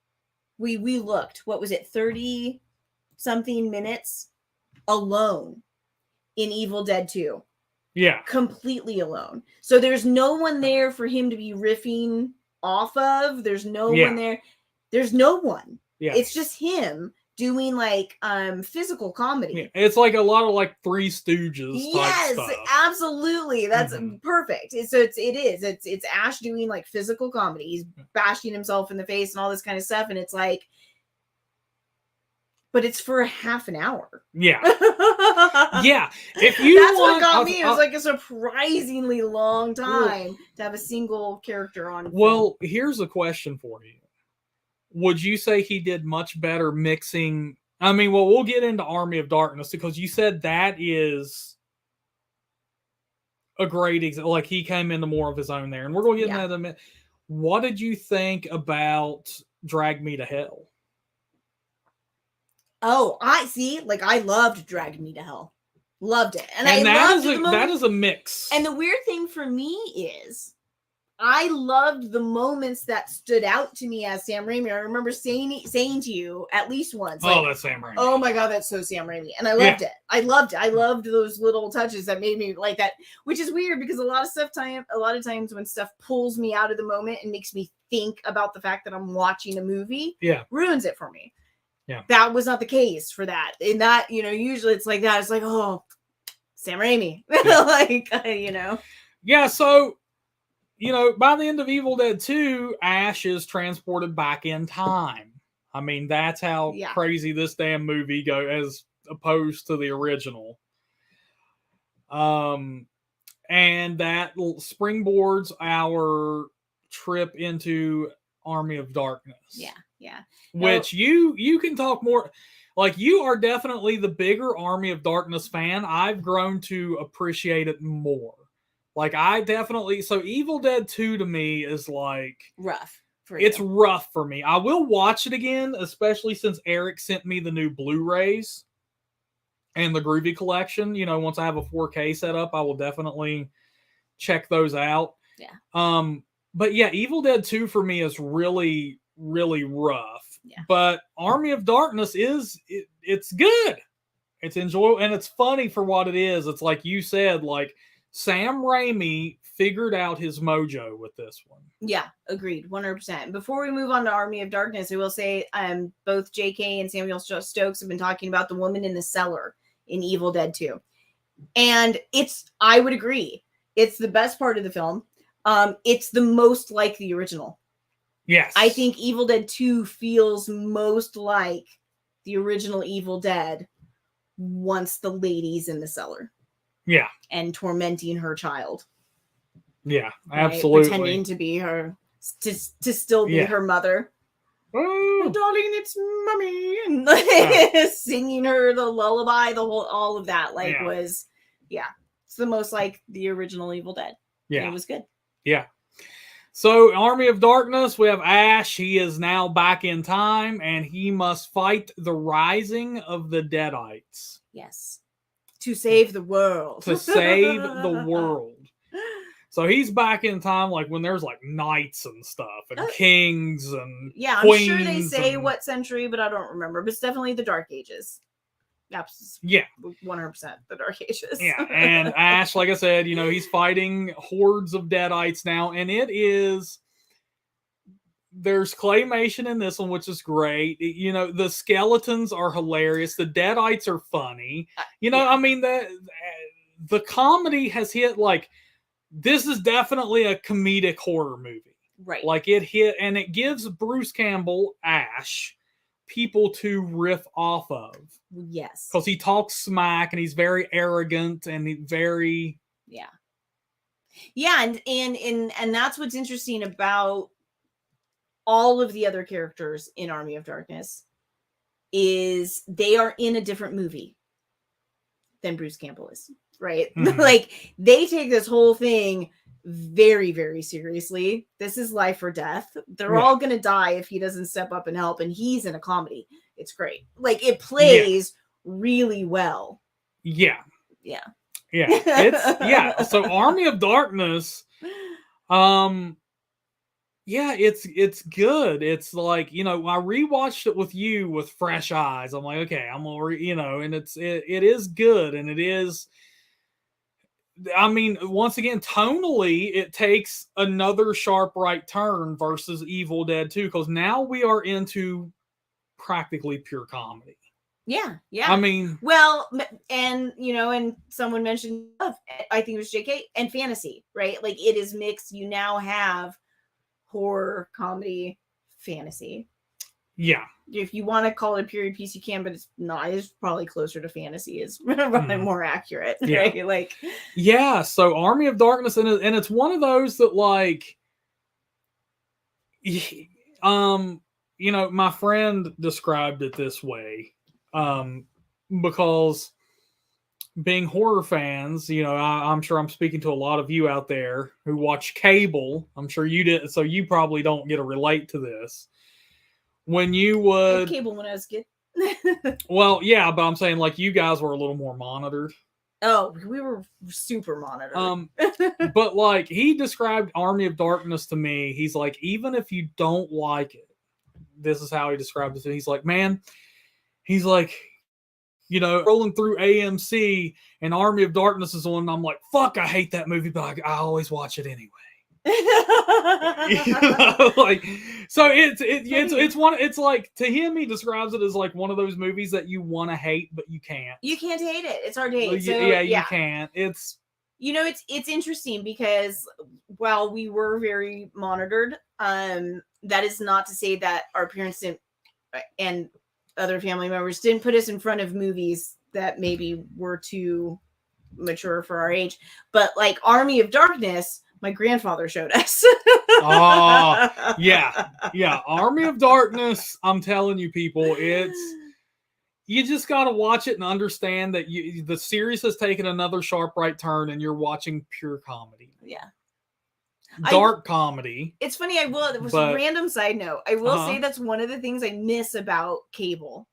we looked, what was it, 30 something minutes alone in Evil Dead 2. Yeah. Completely alone. So there's no one there for him to be riffing off of. There's no one there. There's no one. Yeah. It's just him doing like physical comedy. Yeah. It's like a lot of like Three Stooges type stuff. Absolutely. That's perfect. It's Ash doing like physical comedy. He's bashing himself in the face and all this kind of stuff, and it's like, but it's for a half an hour. Yeah. Yeah. If you That's what got me. It was like a surprisingly long time to have a single character on. Well, here's a question for you. Would you say he did much better mixing? I mean, well, we'll get into Army of Darkness because you said that is a great example. Like, he came into more of his own there, and we're going to get into that in a minute. What did you think about Drag Me to Hell? Oh, I see. Like, I loved Drag Me to Hell. Loved it. And that is a mix. And the weird thing for me is I loved the moments that stood out to me as Sam Raimi. I remember saying to you at least once, like, that's Sam Raimi. Oh my God, that's so Sam Raimi. And I loved it. I loved it. I loved those little touches that made me like that, which is weird because a lot of times when stuff pulls me out of the moment and makes me think about the fact that I'm watching a movie, ruins it for me. Yeah. That was not the case for that. In that, usually it's like that. It's like, oh, Sam Raimi. Yeah. Yeah, so by the end of Evil Dead 2, Ash is transported back in time. I mean, that's how crazy this damn movie goes as opposed to the original. And that springboards our trip into Army of Darkness. Yeah. Which you can talk more. Like, you are definitely the bigger Army of Darkness fan. I've grown to appreciate it more. Like, so Evil Dead 2 to me is like rough. It's rough for me. I will watch it again, especially since Eric sent me the new Blu-rays and the Groovy collection. Once I have a 4K set up, I will definitely check those out. Yeah. But yeah, Evil Dead 2 for me is really, really rough. Yeah. But Army of Darkness it's good. It's enjoyable and it's funny for what it is. It's like you said, like Sam Raimi figured out his mojo with this one. Yeah, agreed, 100%. Before we move on to Army of Darkness, I will say both J.K. and Samuel Stokes have been talking about the woman in the cellar in Evil Dead 2. And I would agree, it's the best part of the film. It's the most like the original. Yes. I think Evil Dead 2 feels most like the original Evil Dead once the lady's in the cellar. Yeah. And tormenting her child. Yeah, absolutely. Right? Pretending to be her, to still be her mother. Oh, darling, it's mommy. And singing her the lullaby, all of that. It's the most like the original Evil Dead. Yeah. And it was good. Yeah. So, Army of Darkness, we have Ash. He is now back in time, and he must fight the rising of the Deadites. Yes. To save the world. To save the world. So he's back in time, like when there's like knights and stuff, and kings and queens. I'm sure they say what century, but I don't remember. But it's definitely the Dark Ages. Yeah, 100% the Dark Ages. Yeah, and Ash, like I said, he's fighting hordes of Deadites now, and there's claymation in this one, which is great. The skeletons are hilarious. The Deadites are funny. I mean, the comedy has hit, like, this is definitely a comedic horror movie. Right. Like, it hit, and it gives Bruce Campbell, Ash, people to riff off of. Yes. Because he talks smack, and he's very arrogant, and very... Yeah. Yeah, and that's what's interesting about all of the other characters in Army of Darkness is they are in a different movie than Bruce Campbell is, right? Mm-hmm. Like, they take this whole thing very, very seriously. This is life or death. They're all going to die if he doesn't step up and help, and he's in a comedy. It's great. Like, it plays really well. Yeah. Yeah. Yeah. So Army of Darkness, it's good. It's like, I rewatched it with you with fresh eyes. I'm like, okay, I'm already, and it is good. And it is, I mean, once again, tonally, it takes another sharp right turn versus Evil Dead 2, because now we are into practically pure comedy. Yeah. I mean, well, and and someone mentioned, I think it was JK, and fantasy, right? Like, it is mixed. You now have horror, comedy, fantasy. Yeah. If you want to call it a period piece, you can, but it's not. It's probably closer to fantasy. Is probably more accurate, right? Like, yeah. So Army of Darkness, and it's one of those that, like, my friend described it this way, because being horror fans, I'm sure I'm speaking to a lot of you out there who watch cable. I'm sure you did, so you probably don't get to relate to this. When you would cable when I was a kid. Well, yeah, but I'm saying, like, you guys were a little more monitored. Oh, we were super monitored. But like he described Army of Darkness to me. He's like, even if you don't like it, this is how he described it. He's like, man, he's like, you know, rolling through AMC and Army of Darkness is on. And I'm like, fuck, I hate that movie, but I always watch it anyway. You know, like, so it's one. It's like, to him, he describes it as like one of those movies that you want to hate, but you can't. You can't hate it. It's hard to hate. So, you can't. It's, you know, it's interesting because while we were very monitored, that is not to say that our parents didn't and other family members didn't put us in front of movies that maybe were too mature for our age. But like Army of Darkness, my grandfather showed us. Oh, yeah. Army of Darkness, I'm telling you, people, you just got to watch it and understand that the series has taken another sharp right turn and you're watching pure comedy. Yeah. Dark comedy. It's funny, it was a random side note. I will say that's one of the things I miss about cable,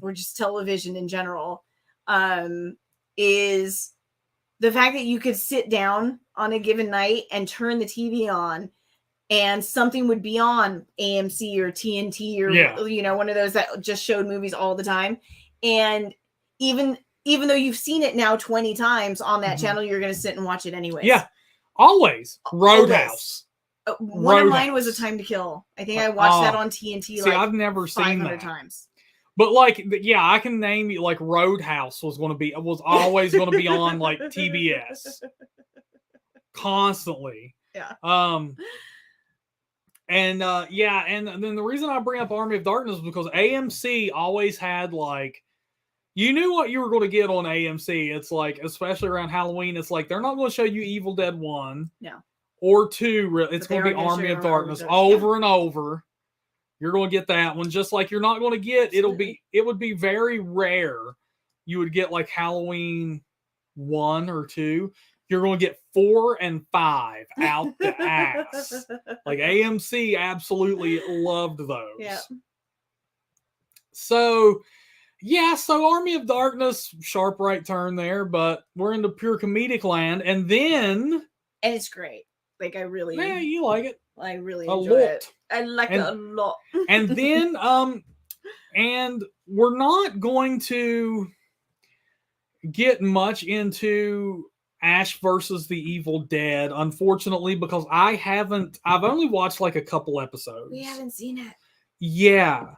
or just television in general, is the fact that you could sit down on a given night and turn the TV on and something would be on AMC or TNT or, you know, one of those that just showed movies all the time. And even though you've seen it now 20 times on that channel, you're going to sit and watch it anyways. Yeah. Always. Roadhouse. One of mine was A Time to Kill. I think I watched that on TNT. I've never seen that times. But like, yeah, I can name you, like, Roadhouse was always going to be on like TBS constantly. Yeah. And then the reason I bring up Army of Darkness is because AMC always had, like, you knew what you were going to get on AMC. It's like, especially around Halloween, it's like they're not going to show you Evil Dead 1 or 2. It's going to be Army of Darkness over and over. You're going to get that one. Just like you're not going to get, it would be very rare you would get like Halloween 1 or 2. You're going to get 4 and 5 out the ass. Like AMC absolutely loved those. Yeah. So Army of Darkness, sharp right turn there, but we're into pure comedic land. And it's great. Like, I really... Yeah, you like it. I really enjoy it. I like it a lot. And then, and we're not going to get much into Ash versus the Evil Dead, unfortunately, because I've only watched like a couple episodes. We haven't seen it. Yeah.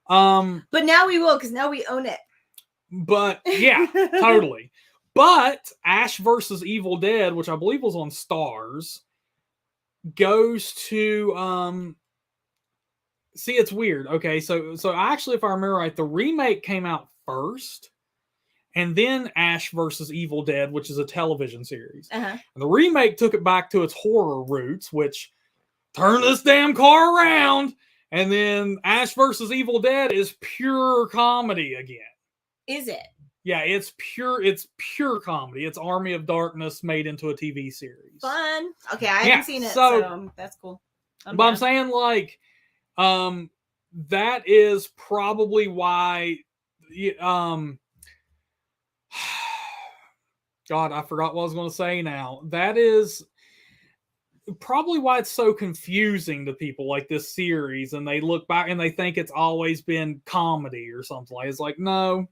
But now we will, because now we own it. But yeah, totally. But Ash versus Evil Dead, which I believe was on Stars, goes to see, it's weird. Okay, so actually, if I remember right, the remake came out first, and then Ash versus Evil Dead, which is a television series. And the remake took it back to its horror roots, which turn this damn car around. And then Ash versus Evil Dead is pure comedy again. Is it? Yeah, it's pure comedy. It's Army of Darkness made into a TV series. Fun. Okay, I haven't seen it, so that's cool. I'm saying, like, that is probably why God, I forgot what I was going to say now. That is probably why it's so confusing to people, like this series, and they look back and they think it's always been comedy or something. It's like, no.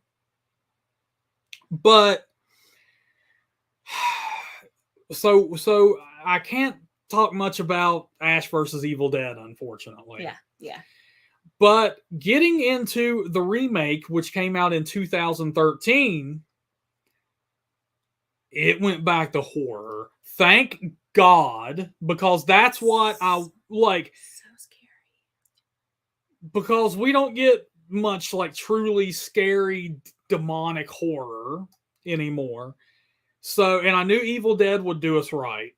But so I can't talk much about Ash versus Evil Dead, unfortunately. Yeah. But getting into the remake, which came out in 2013, it went back to horror. Thank God, because that's what I like. So scary. Because we don't get much like truly scary demonic horror anymore. So, and I knew Evil Dead would do us right.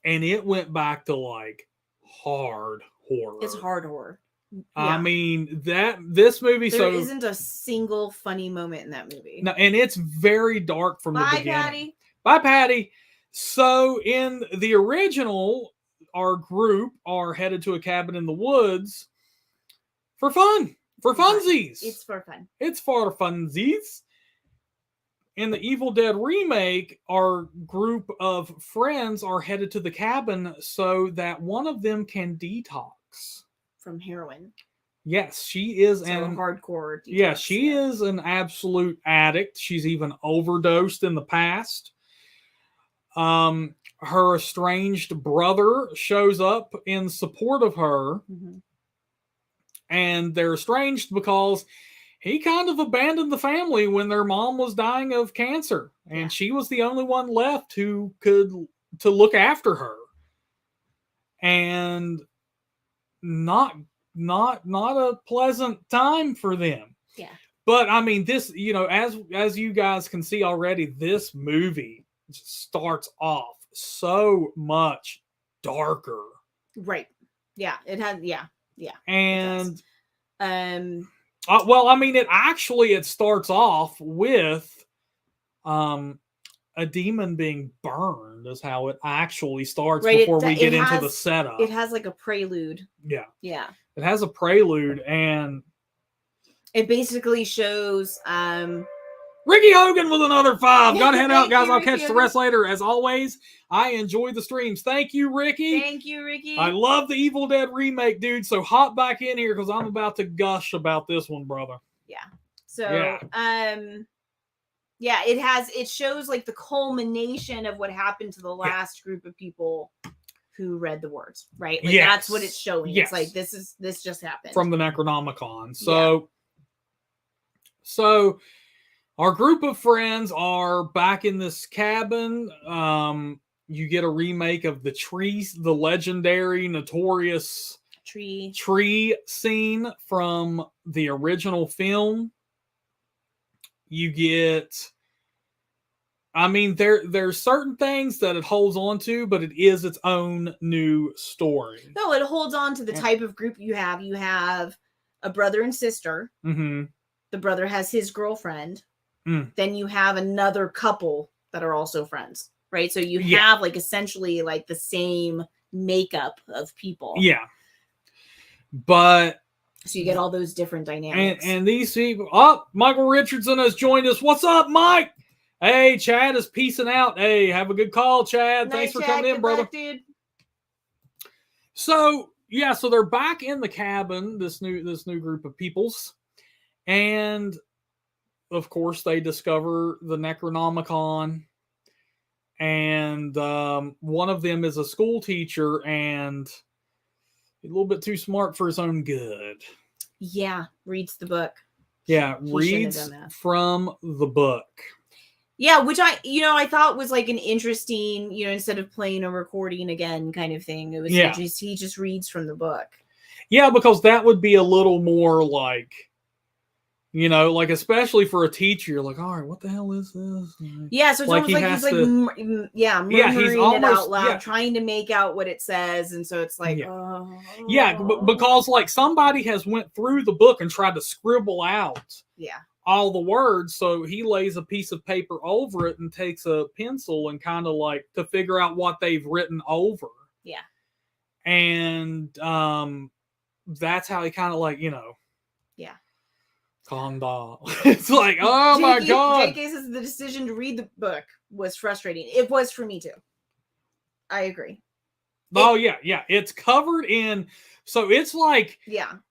And it went back to like hard horror. It's hard horror. Yeah. I mean, this movie, there isn't a single funny moment in that movie. No, and it's very dark from the beginning. Patty. Bye, Patty. So in the original, our group are headed to a cabin in the woods for fun. For funsies. It's for fun. It's for funsies. in the Evil Dead remake, our group of friends are headed to the cabin so that one of them can detox from heroin. Yes, she is hardcore. Detox, yeah, she is an absolute addict. She's even overdosed in the past. Her estranged brother shows up in support of her, and they're estranged because he kind of abandoned the family when their mom was dying of cancer, and she was the only one left who could to look after her. And not a pleasant time for them. Yeah. But I mean, this, you know, as you guys can see already, this movie starts off so much darker. Right. Yeah. It has. Yeah. Yeah. And well, I mean, it starts off with a demon being burned is how it actually starts before we get into the setup. It has like a prelude. Yeah. Yeah. It has a prelude, and it basically shows Ricky Hogan with another 5. Gotta head out, guys. I'll catch the rest later. As always, I enjoy the streams. Thank you, Ricky. Thank you, Ricky. I love the Evil Dead remake, dude. So hop back in here because I'm about to gush about this one, brother. Yeah. So yeah, it shows like the culmination of what happened to the last group of people who read the words, right? Like that's what it's showing. It's like this just happened. From the Necronomicon. So our group of friends are back in this cabin. You get a remake of the legendary, notorious tree scene from the original film. You get, I mean, there's certain things that it holds on to, but it is its own new story. No, it holds on to the type of group you have. You have a brother and sister. Mm-hmm. The brother has his girlfriend. Then you have another couple that are also friends, right? So you have like essentially like the same makeup of people. Yeah. But so you get all those different dynamics. And these people, Michael Richardson has joined us. What's up, Mike? Hey, Chad is peacing out. Hey, have a good call, Chad. Thanks for coming in, brother. Back, dude. So they're back in the cabin, this new group of peoples. And of course, they discover the Necronomicon. And one of them is a school teacher and a little bit too smart for his own good. Yeah, reads the book. Yeah, reads from the book. Yeah, which I thought was like an interesting, instead of playing a recording again kind of thing. It was he just reads from the book. Yeah, because that would be a little more like, like especially for a teacher, you're like, all right, what the hell is this? Yeah, so it's almost like he's murmuring it out loud, trying to make out what it says, and so it's like, because like somebody has went through the book and tried to scribble out, all the words, so he lays a piece of paper over it and takes a pencil and kind of like to figure out what they've written over. Yeah, and that's how he kind of like, calm down. It's like, oh my God. JK says the decision to read the book was frustrating. It was for me too. I agree. Oh, yeah. It's covered in, so it's like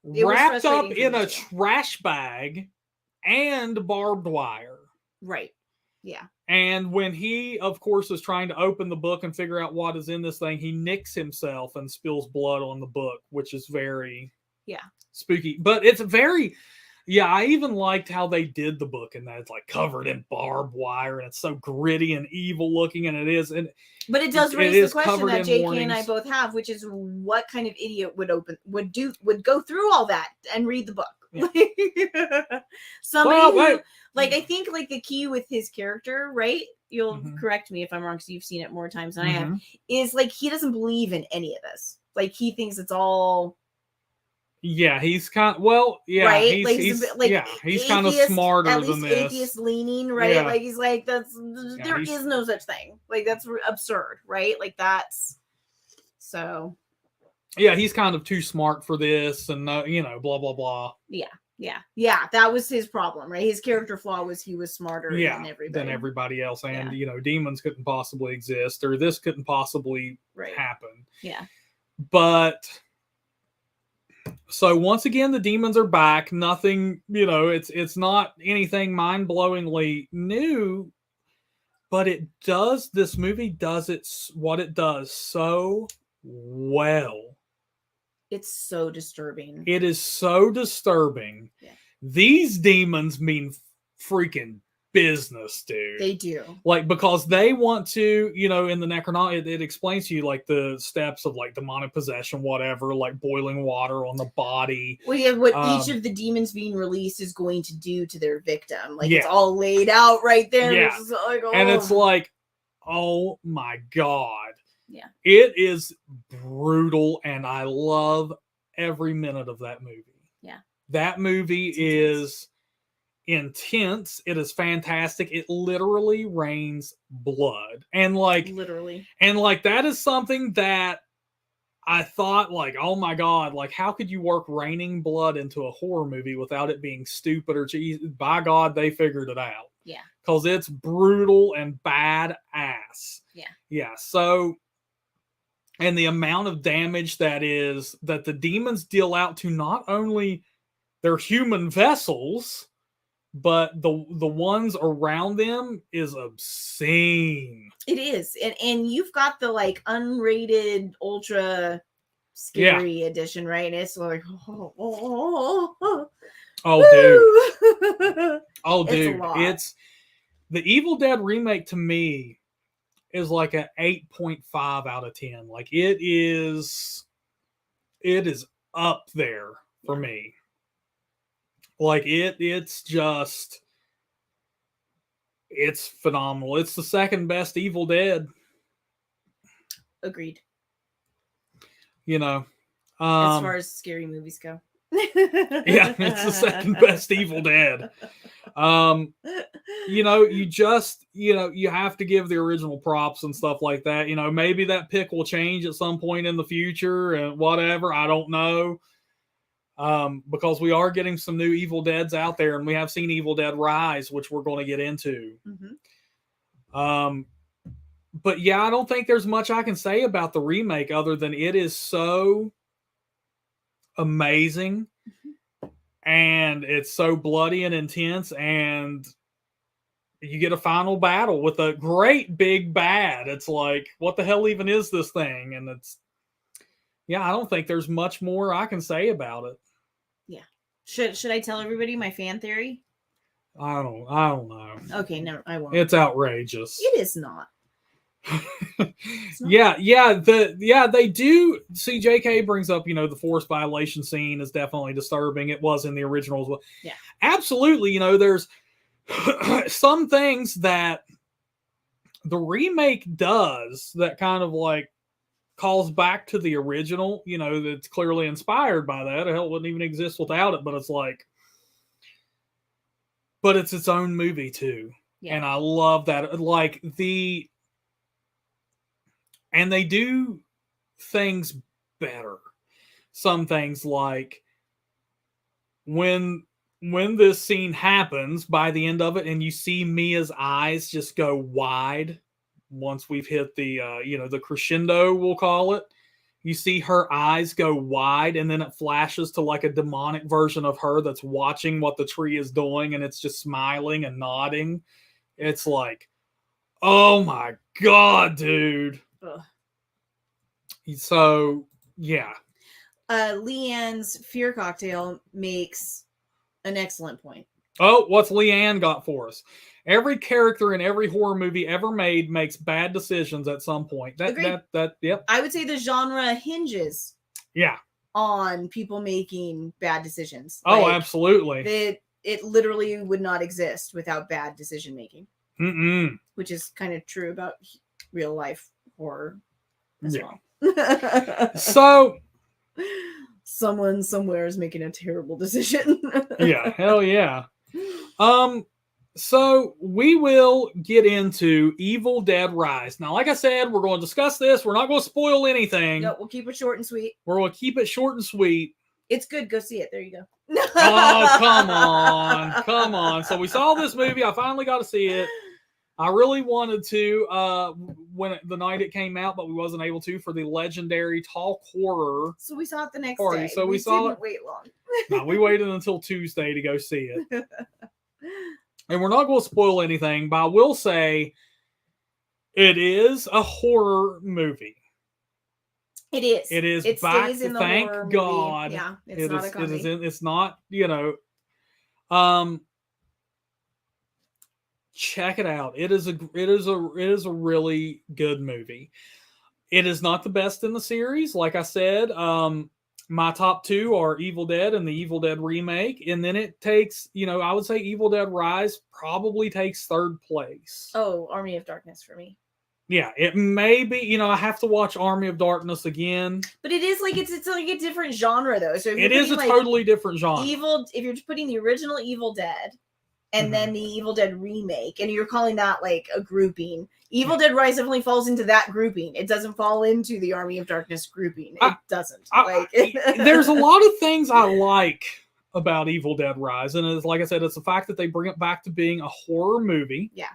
wrapped up in a trash bag and barbed wire. Right. Yeah. And when he, of course, is trying to open the book and figure out what is in this thing, he nicks himself and spills blood on the book, which is very spooky. But it's very... Yeah, I even liked how they did the book, and that it's like covered in barbed wire, and it's so gritty and evil looking, and it is. But it does raise the question that JK and I both have, which is what kind of idiot would go through all that and read the book? Yeah. Somebody I think like the key with his character, right? You'll correct me if I'm wrong, because you've seen it more times than I have. Is like he doesn't believe in any of this. Like he thinks it's all. Yeah, he's kind of, right? He's kind of smarter than this. Atheist leaning, right? Yeah. Like he's like, there is no such thing. Like that's absurd, right? Like that's so. Yeah, he's kind of too smart for this, and blah blah blah. Yeah, Yeah, that was his problem, right? His character flaw was he was smarter than everybody else, and demons couldn't possibly exist, or this couldn't possibly happen. Yeah. But so once again, the demons are back. Nothing, it's not anything mind-blowingly new, but this movie does what it does so well. It's so disturbing. It is so disturbing. Yeah. These demons mean freaking business, dude. They do. Like, because they want to, in the Necronomicon, it explains to you, like, the steps of, like, demonic possession, whatever, like boiling water on the body. Well, yeah, what each of the demons being released is going to do to their victim. Like, it's all laid out right there. Yeah. It's like, and it's like, oh my God. Yeah. It is brutal, and I love every minute of that movie. Yeah. That movie is intense. It is fantastic. It literally rains blood. And like literally. And like that is something that I thought, like, oh my God, like how could you work raining blood into a horror movie without it being stupid or cheesy? By God, they figured it out. Yeah. Because it's brutal and badass. Yeah. Yeah. So, and the amount of damage that the demons deal out to not only their human vessels, but the ones around them is obscene. It is. And you've got the like unrated ultra scary edition, right? And it's like dude. It's the Evil Dead remake to me is like an 8.5 out of 10. Like it is up there for me. Like it's phenomenal. It's the second best Evil Dead. Agreed. As far as scary movies go. Yeah, it's the second best Evil Dead. You have to give the original props and stuff like that. Maybe that pick will change at some point in the future and whatever. I don't know. Because we are getting some new Evil Deads out there, and we have seen Evil Dead Rise, which we're going to get into. Mm-hmm. But yeah, I don't think there's much I can say about the remake other than it is so amazing, and it's so bloody and intense, and you get a final battle with a great big bad. It's like, what the hell even is this thing? And I don't think there's much more I can say about it. Yeah. Should I tell everybody my fan theory? I don't know. Okay, no, I won't. It's outrageous. It is not. They do. See, JK brings up, the forced violation scene is definitely disturbing. It was in the original as well. Yeah. Absolutely. There's some things that the remake does that kind of like calls back to the original, that's clearly inspired by that. Hell, it wouldn't even exist without it, but it's like, but it's its own movie too. Yeah. And I love that. Like and they do things better. Some things like when this scene happens by the end of it and you see Mia's eyes just go wide once we've hit the the crescendo, we'll call it. You see her eyes go wide, and then it flashes to like a demonic version of her that's watching what the tree is doing, and it's just smiling and nodding. It's like, oh my God, dude. Ugh. So yeah. Leanne's fear cocktail makes an excellent point. Oh, what's Leanne got for us? Every character in every horror movie ever made makes bad decisions at some point. Yep. I would say the genre hinges. Yeah. On people making bad decisions. Oh, absolutely. It literally would not exist without bad decision making. Mm-mm. Which is kind of true about real life horror as well. So someone somewhere is making a terrible decision. Yeah, hell yeah. So we will get into Evil Dead Rise. Now, like I said, we're going to discuss this. We're not going to spoil anything. No, we'll keep it short and sweet. We're going to keep it short and sweet. It's good. Go see it. There you go. Oh, come on. So we saw this movie. I finally got to see it. I really wanted to when the night it came out, but we wasn't able to for the legendary Talk Horror. So we saw it the next party. day. So we saw didn't wait long. No, we waited until Tuesday to go see it. And we're not going to spoil anything, but I will say it is a horror movie. It is. It is. It back stays in the thank horror God. Movie. Yeah, it's not a comedy. It's not, check it out. It is a really good movie. It is not the best in the series. Like I said, my top two are Evil Dead and the Evil Dead remake. And then it takes, I would say Evil Dead Rise probably takes third place. Oh, Army of Darkness for me. Yeah, it may be, I have to watch Army of Darkness again. But it is like, it's like a different genre though. So it is a totally different genre. If you're putting the original Evil Dead and then the Evil Dead remake, and you're calling that like a grouping, Evil Dead Rise definitely falls into that grouping. It doesn't fall into the Army of Darkness grouping. It doesn't. There's a lot of things I like about Evil Dead Rise, and it's like I said, it's the fact that they bring it back to being a horror movie. Yeah.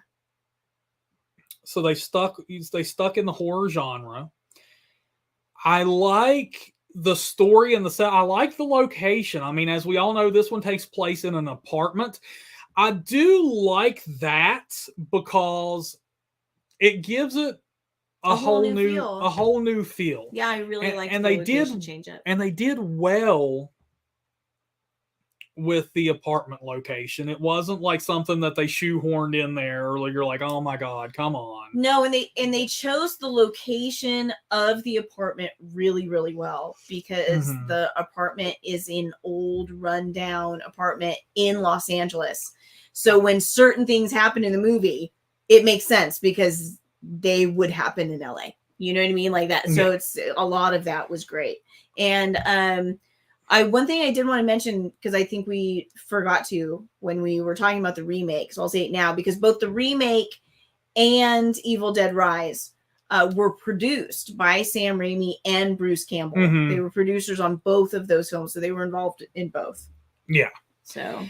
So they stuck in the horror genre. I like the story and the set. I like the location. I mean, as we all know, this one takes place in an apartment. I do like that because it gives it a whole new feel. Yeah, I really like. And they did change it. And they did well with the apartment location. It wasn't like something that they shoehorned in there, or you're like, oh my God, come on. No, and they chose the location of the apartment really, really well, because the apartment is an old rundown apartment in Los Angeles. So when certain things happen in the movie, it makes sense because they would happen in LA. You know what I mean? Like that. So it's a lot of that was great. And one thing I did want to mention, because I think we forgot to when we were talking about the remake, so I'll say it now, because both the remake and Evil Dead Rise were produced by Sam Raimi and Bruce Campbell. They were producers on both of those films, so they were involved in both. Yeah. So.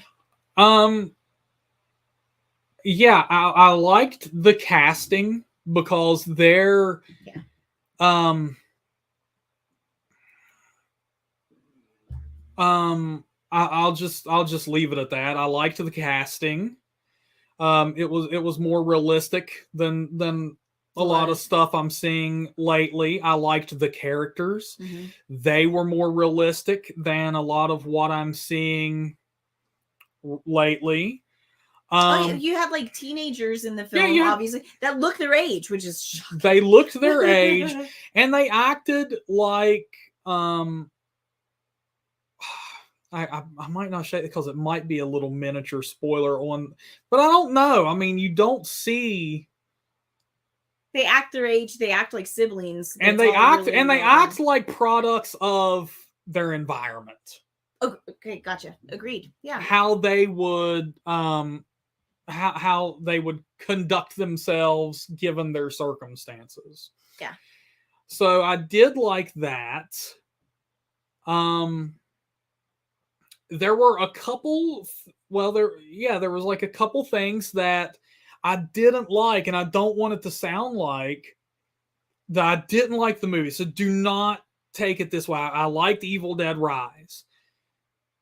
Yeah, I liked the casting because they're. Yeah. I'll just leave it at that. I liked the casting. It was more realistic than a lot of stuff I'm seeing lately. I liked the characters. They were more realistic than a lot of what I'm seeing lately. You had like teenagers in the film, obviously, that looked their age, which is shocking. They looked their age, and they acted like I might not say it because it might be a little miniature spoiler on, but I don't know. I mean, you don't see. They act their age. They act like siblings, and they act like products of their environment. Okay, gotcha. Agreed. Yeah. How they would how they would conduct themselves given their circumstances. Yeah. So I did like that. There were a couple, there was like a couple things that I didn't like, and I don't want it to sound like that I didn't like the movie. So do not take it this way. I liked Evil Dead Rise,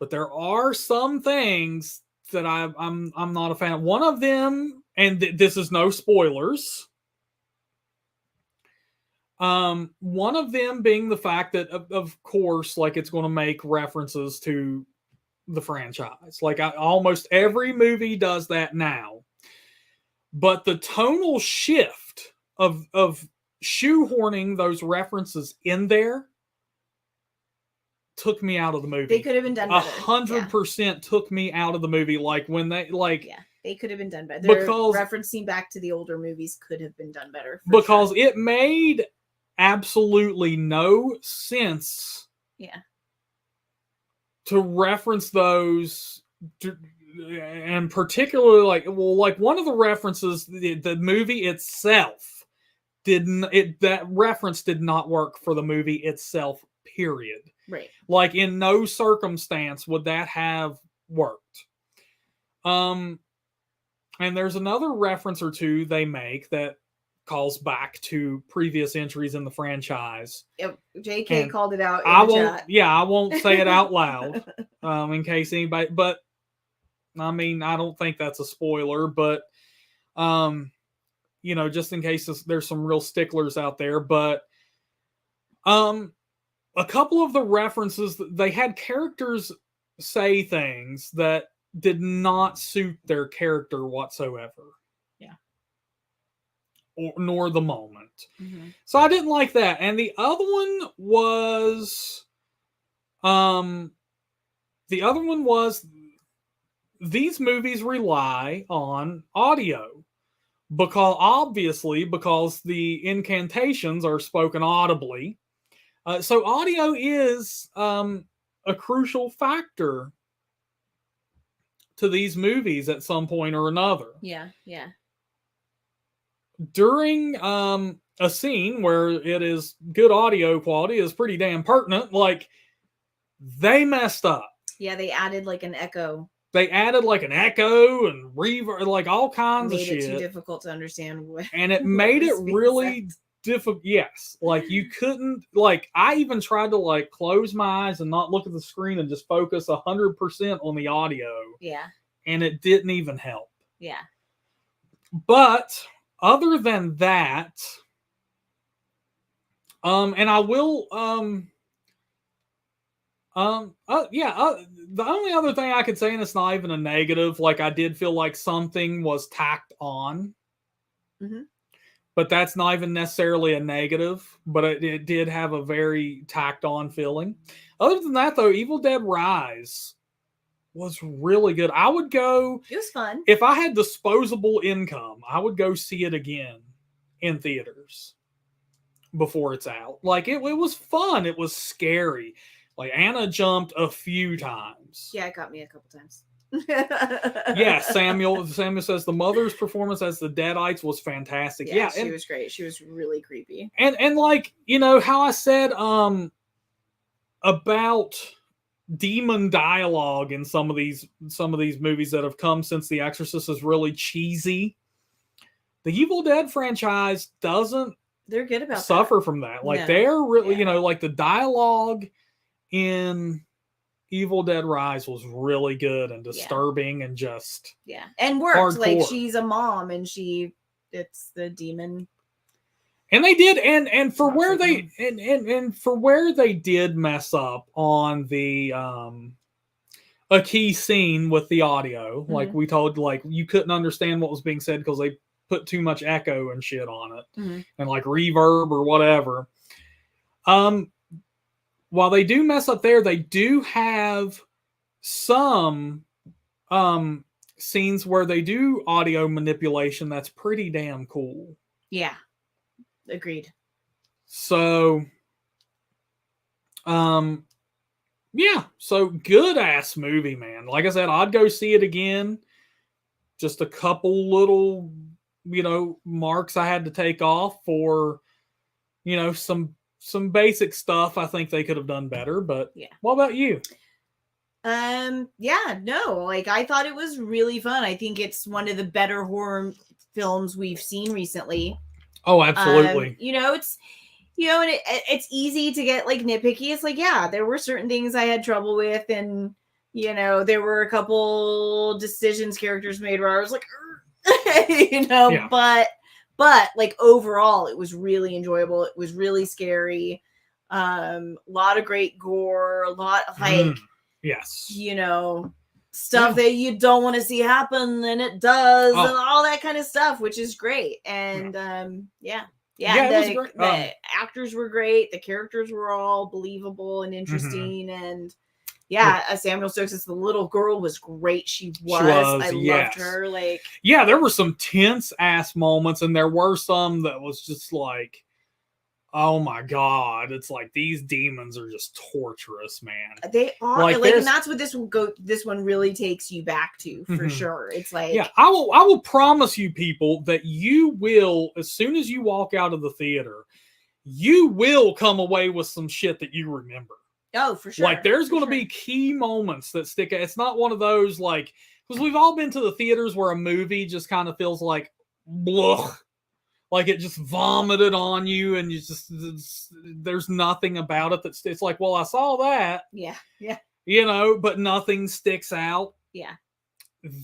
but there are some things that I'm not a fan of. One of them, and this is no spoilers. One of them being the fact that, of course, like it's going to make references to the franchise. Like almost every movie does that now. But the tonal shift of shoehorning those references in there took me out of the movie. They could have been done better. 100% took me out of the movie. Like when they they could have been done better. Because referencing back to the older movies could have been done better. Because it made absolutely no sense. Yeah. To reference those, and particularly like one of the references, the movie itself that reference did not work for the movie itself. Period. Right. Like in no circumstance would that have worked. And there's another reference or two they make that calls back to previous entries in the franchise. Yep. JK And called it out in I the won't, chat. yeah, I won't say it out loud in case anybody, but I mean, I don't think that's a spoiler, but you know, just in case there's some real sticklers out there, but a couple of the references, they had characters say things that did not suit their character whatsoever. Yeah. Nor the moment. Mm-hmm. So I didn't like that. And the other one was these movies rely on audio. Because the incantations are spoken audibly. So audio is a crucial factor to these movies at some point or another. Yeah, yeah. During a scene where it is good audio quality is pretty damn pertinent, like they messed up. Yeah, they added like an echo. They added like an echo and reverb, like all kinds of shit. Made it too difficult to understand what. And it made it really difficult. Yes, like you couldn't. Like I even tried to like close my eyes and not look at the screen and just focus 100% on the audio. Yeah. And it didn't even help. Yeah. But other than that, and I will, the only other thing I could say, and it's not even a negative, like I did feel like something was tacked on. Mm-hmm. But that's not even necessarily a negative, but it did have a very tacked on feeling. Other than that, though, Evil Dead Rise was really good. I would go. It was fun. If I had disposable income, I would go see it again in theaters before it's out. Like it was fun. It was scary. Like Anna jumped a few times. Yeah, it got me a couple times. Yeah, Samuel says the mother's performance as the Deadites was fantastic. Yeah, she was great. She was really creepy. And like, you know how I said about demon dialogue in some of these movies that have come since The Exorcist is really cheesy. The Evil Dead franchise doesn't they're good about suffer from that. Like they're really, you know, like the dialogue in Evil Dead Rise was really good and disturbing and just and worked. Hardcore. Like she's a mom and it's the demon. And they did, and for where they and for where they did mess up on the a key scene with the audio, like we told, like you couldn't understand what was being said because they put too much echo and shit on it, and like reverb or whatever. While they do mess up there, they do have some scenes where they do audio manipulation that's pretty damn cool. Yeah. Agreed. So yeah, so good ass movie, man. Like I said, I'd go see it again. Just a couple little, you know, marks I had to take off for, you know, some basic stuff I think they could have done better, but what about you? Yeah, no, like I thought it was really fun. I think it's one of the better horror films we've seen recently. Oh, absolutely. You know, it's, you know, and it's easy to get like nitpicky. It's like, yeah, there were certain things I had trouble with, and you know, there were a couple decisions characters made where I was like, you know, but like overall, it was really enjoyable. It was really scary. A lot of great gore, a lot of like, you know, stuff that you don't want to see happen, and it does, and all that kind of stuff, which is great. And the actors were great. The characters were all believable and interesting. And Samuel Stokes' the little girl was great. She was. I loved her. Like, yeah, there were some tense ass moments, and there were some that was just like, oh my god, it's like these demons are just torturous, man. They are like and that's what this one really takes you back to for sure. It's like, yeah, I will promise you people that you will, as soon as you walk out of the theater, you will come away with some shit that you remember. Oh, for sure. Like, there's going to be key moments that stick out. It's not one of those, like, because we've all been to the theaters where a movie just kind of feels like, blech, like it just vomited on you, and you just, there's nothing about it that's, it's like, well, I saw that. Yeah. Yeah. You know, but nothing sticks out. Yeah.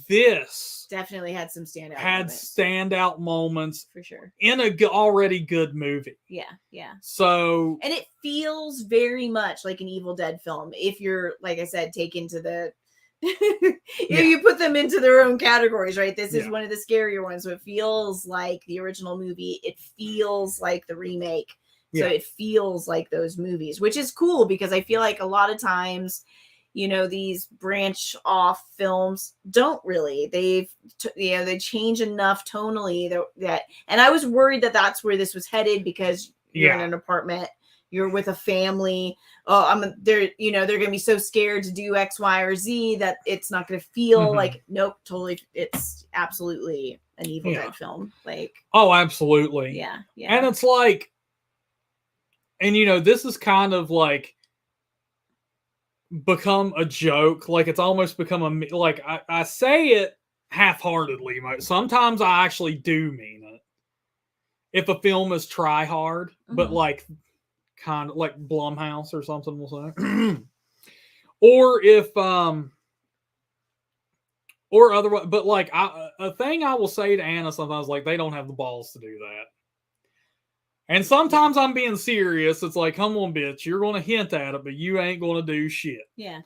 This definitely had some moments. standout moments for sure in a already good movie. Yeah, yeah. So, and it feels very much like an Evil Dead film if you're, like I said, taken to the if you put them into their own categories, right? This is one of the scarier ones, so it feels like the original movie. It feels like the remake. So it feels like those movies, which is cool because I feel like a lot of times, you know, these branch off films don't really. They change enough tonally that, and I was worried that that's where this was headed because you're in an apartment, you're with a family. Oh, they're going to be so scared to do X, Y, or Z that it's not going to feel like, nope, totally. It's absolutely an Evil Dead film. Like, oh, absolutely. Yeah. Yeah. And it's like, and you know, this is kind of like become a joke. Like, it's almost become a, like, I say it half-heartedly. Sometimes I actually do mean it. If a film is try hard, but like kind of like Blumhouse or something, we'll say. Or if or otherwise, but like a thing I will say to Anna sometimes, like, they don't have the balls to do that. And sometimes I'm being serious. It's like, come on, bitch, you're going to hint at it, but you ain't going to do shit. Yeah.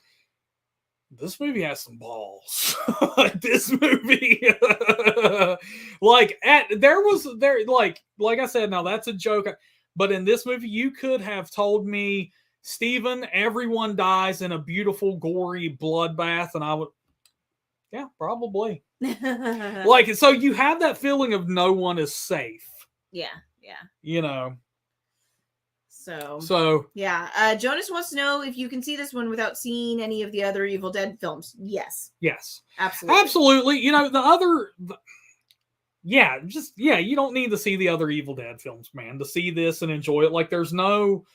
This movie has some balls. This movie, like, like I said, now that's a joke. But in this movie, you could have told me, Steven, everyone dies in a beautiful, gory bloodbath, and I would, yeah, probably. Like, so you have that feeling of no one is safe. Yeah, yeah. You know. So yeah. Jonas wants to know if you can see this one without seeing any of the other Evil Dead films. Yes. Yes. Absolutely. Absolutely. You know, you don't need to see the other Evil Dead films, man, to see this and enjoy it. Like, there's no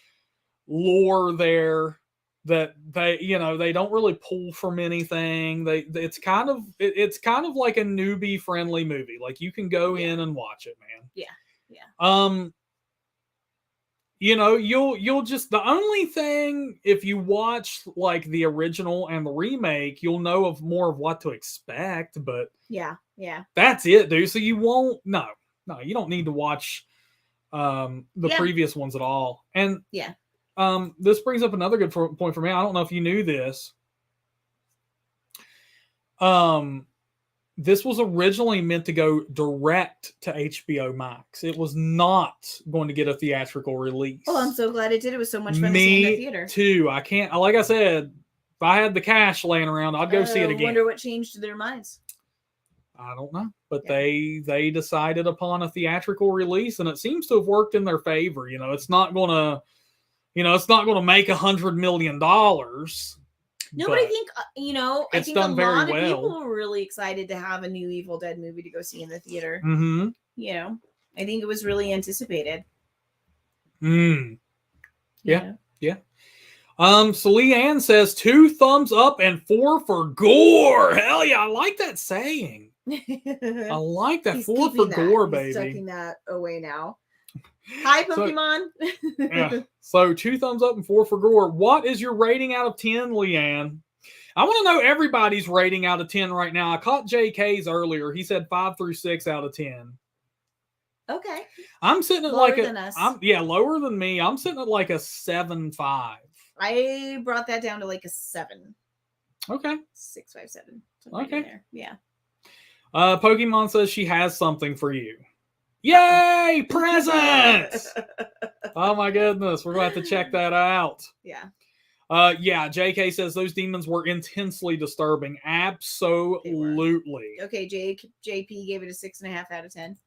lore there that they don't really pull from anything. It's kind of like a newbie friendly movie. Like, you can go in and watch it, man. Yeah. Yeah. You know, you'll just, the only thing, if you watch like the original and the remake, you'll know of more of what to expect, but yeah, that's it, dude. So you won't, no, you don't need to watch the previous ones at all. And this brings up another good point for me. I don't know if you knew this. This was originally meant to go direct to HBO Max. It was not going to get a theatrical release. Oh, I'm so glad it did. It was so much fun to see in the theater. Me too. I can't, like I said, if I had the cash laying around, I'd go see it again. I wonder what changed their minds. I don't know. But they decided upon a theatrical release, and it seems to have worked in their favor. You know, it's not going to make $100 million. No, but I think, I think a lot of people were really excited to have a new Evil Dead movie to go see in the theater. Mm-hmm. You know, I think it was really anticipated. Yeah. So Leanne says 2 thumbs up and 4 for gore. Hell yeah, I like that saying. I like that. He's 4 for gore, baby. He's tucking that away now. Hi, Pokemon. So 2 thumbs up and 4 for gore. What is your rating out of 10, Leanne? I want to know everybody's rating out of 10 right now. I caught JK's earlier. He said 5 through 6 out of 10. Okay. I'm sitting at lower than us. Lower than me. I'm sitting at like a 7.5. I brought that down to like a 7. Okay. 6.57. Okay. There. Yeah. Pokemon says she has something for you. Yay! Presents! Oh my goodness. We're going to have to check that out. Yeah. JK says those demons were intensely disturbing. Absolutely. Okay, JP gave it a 6.5 out of 10.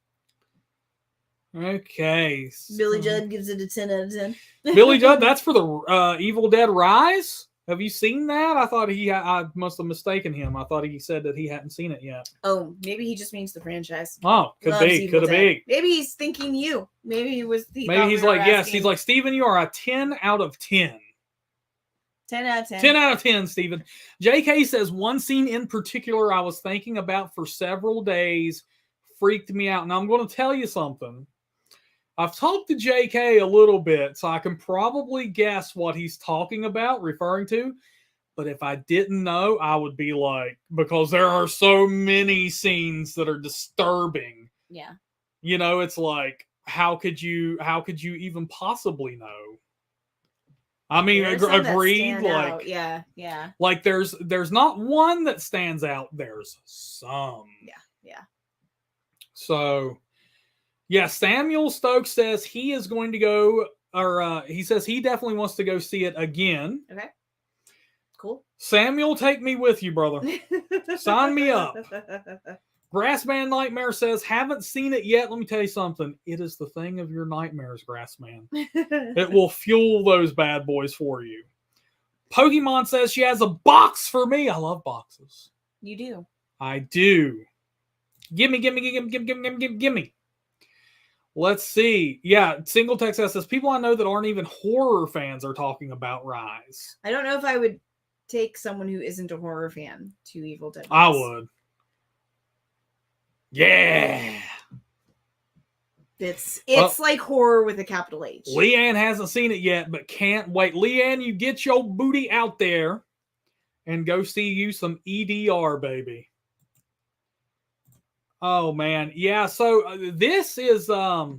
Okay. Billy Judd gives it a 10 out of 10. Billy Judd, that's for the Evil Dead Rise? Have you seen that? I thought I must have mistaken him. I thought he said that he hadn't seen it yet. Oh, maybe he just means the franchise. Oh, could be. Maybe he's thinking you. Maybe he was. Maybe he's like, yes. He's like, Steven, you are a 10 out of 10. 10 out of 10. 10 out of 10, Steven. JK says, one scene in particular I was thinking about for several days freaked me out. And I'm going to tell you something. I've talked to JK a little bit, so I can probably guess what he's talking about, referring to. But if I didn't know, I would be like, because there are so many scenes that are disturbing. Yeah. You know, it's like, how could you even possibly know? I mean, agreed. Like, yeah. Like, there's not one that stands out. There's some. Yeah. So, yeah, Samuel Stokes says he is going to go, or he says he definitely wants to go see it again. Okay. Cool. Samuel, take me with you, brother. Sign me up. Grassman Nightmare says, haven't seen it yet. Let me tell you something. It is the thing of your nightmares, Grassman. It will fuel those bad boys for you. Pokemon says she has a box for me. I love boxes. You do. I do. Gimme. Let's see. Yeah, Single Text says, people I know that aren't even horror fans are talking about Rise. I don't know if I would take someone who isn't a horror fan to Evil Dead. I would. Yeah. It's like horror with a capital H. Leanne hasn't seen it yet, but can't wait. Leanne, you get your booty out there and go see you some EDR, baby. Oh, man. Yeah, so this is... I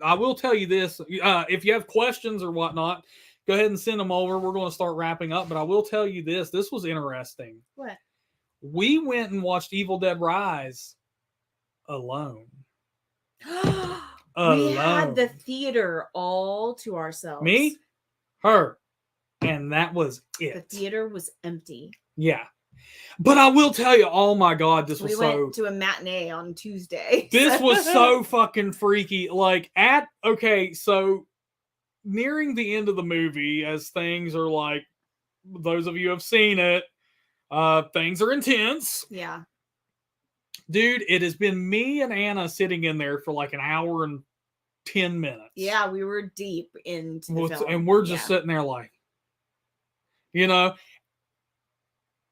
will tell you this. If you have questions or whatnot, go ahead and send them over. We're going to start wrapping up, but I will tell you this. This was interesting. What? We went and watched Evil Dead Rise alone. We had the theater all to ourselves. Me, her, and that was it. The theater was empty. Yeah. But I will tell you, oh my God, this was we went to a matinee on Tuesday. This was so fucking freaky. Like, so nearing the end of the movie, as things are like, those of you who have seen it, things are intense. Yeah. Dude, it has been me and Anna sitting in there for like an hour and 10 minutes. Yeah, we were deep into the film. And we're just sitting there like, you know,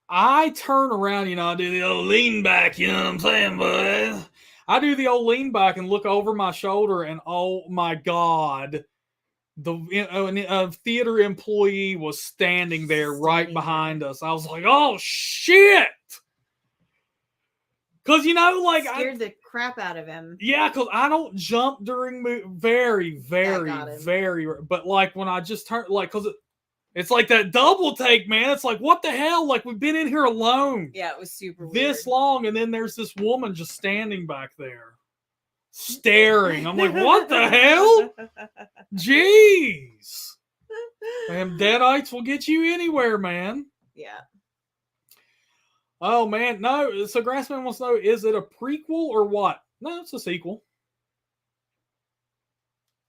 I turn around, you know, I do the old lean back, you know what I'm saying, bud? I do the old lean back and look over my shoulder and oh my God, a theater employee was standing there right behind us. I was like, oh shit. Because, you know, like... Scared the crap out of him. Yeah, because I don't jump during... very... But, like, when I just turn... Like, because it's like that double take, man. It's like, what the hell? Like, we've been in here alone. Yeah, it was super weird. This long, and then there's this woman just standing back there. Staring. I'm like, what the hell? Jeez. Damn, Deadites will get you anywhere, man. Yeah. Oh, man. No. So Grassman wants to know, is it a prequel or what? No, it's a sequel.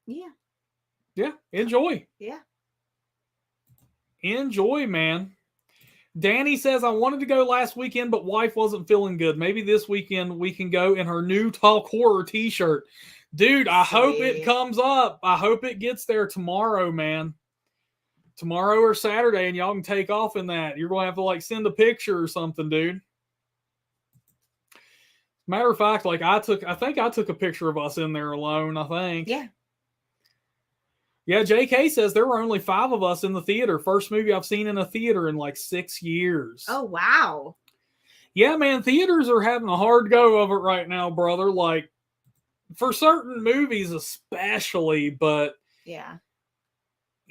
Yeah. Yeah. Enjoy. Yeah. Enjoy, man. Danny says, I wanted to go last weekend, but wife wasn't feeling good. Maybe this weekend we can go in her new Talk Horror t-shirt. Dude, I hope it comes up. I hope it gets there tomorrow, man. Tomorrow or Saturday, and y'all can take off in that. You're going to have to, like, send a picture or something, dude. Matter of fact, like, I think I took a picture of us in there alone, I think. Yeah. Yeah, JK says there were only 5 of us in the theater. First movie I've seen in a theater in, like, 6 years. Oh, wow. Yeah, man, theaters are having a hard go of it right now, brother. Like, for certain movies especially, but... Yeah.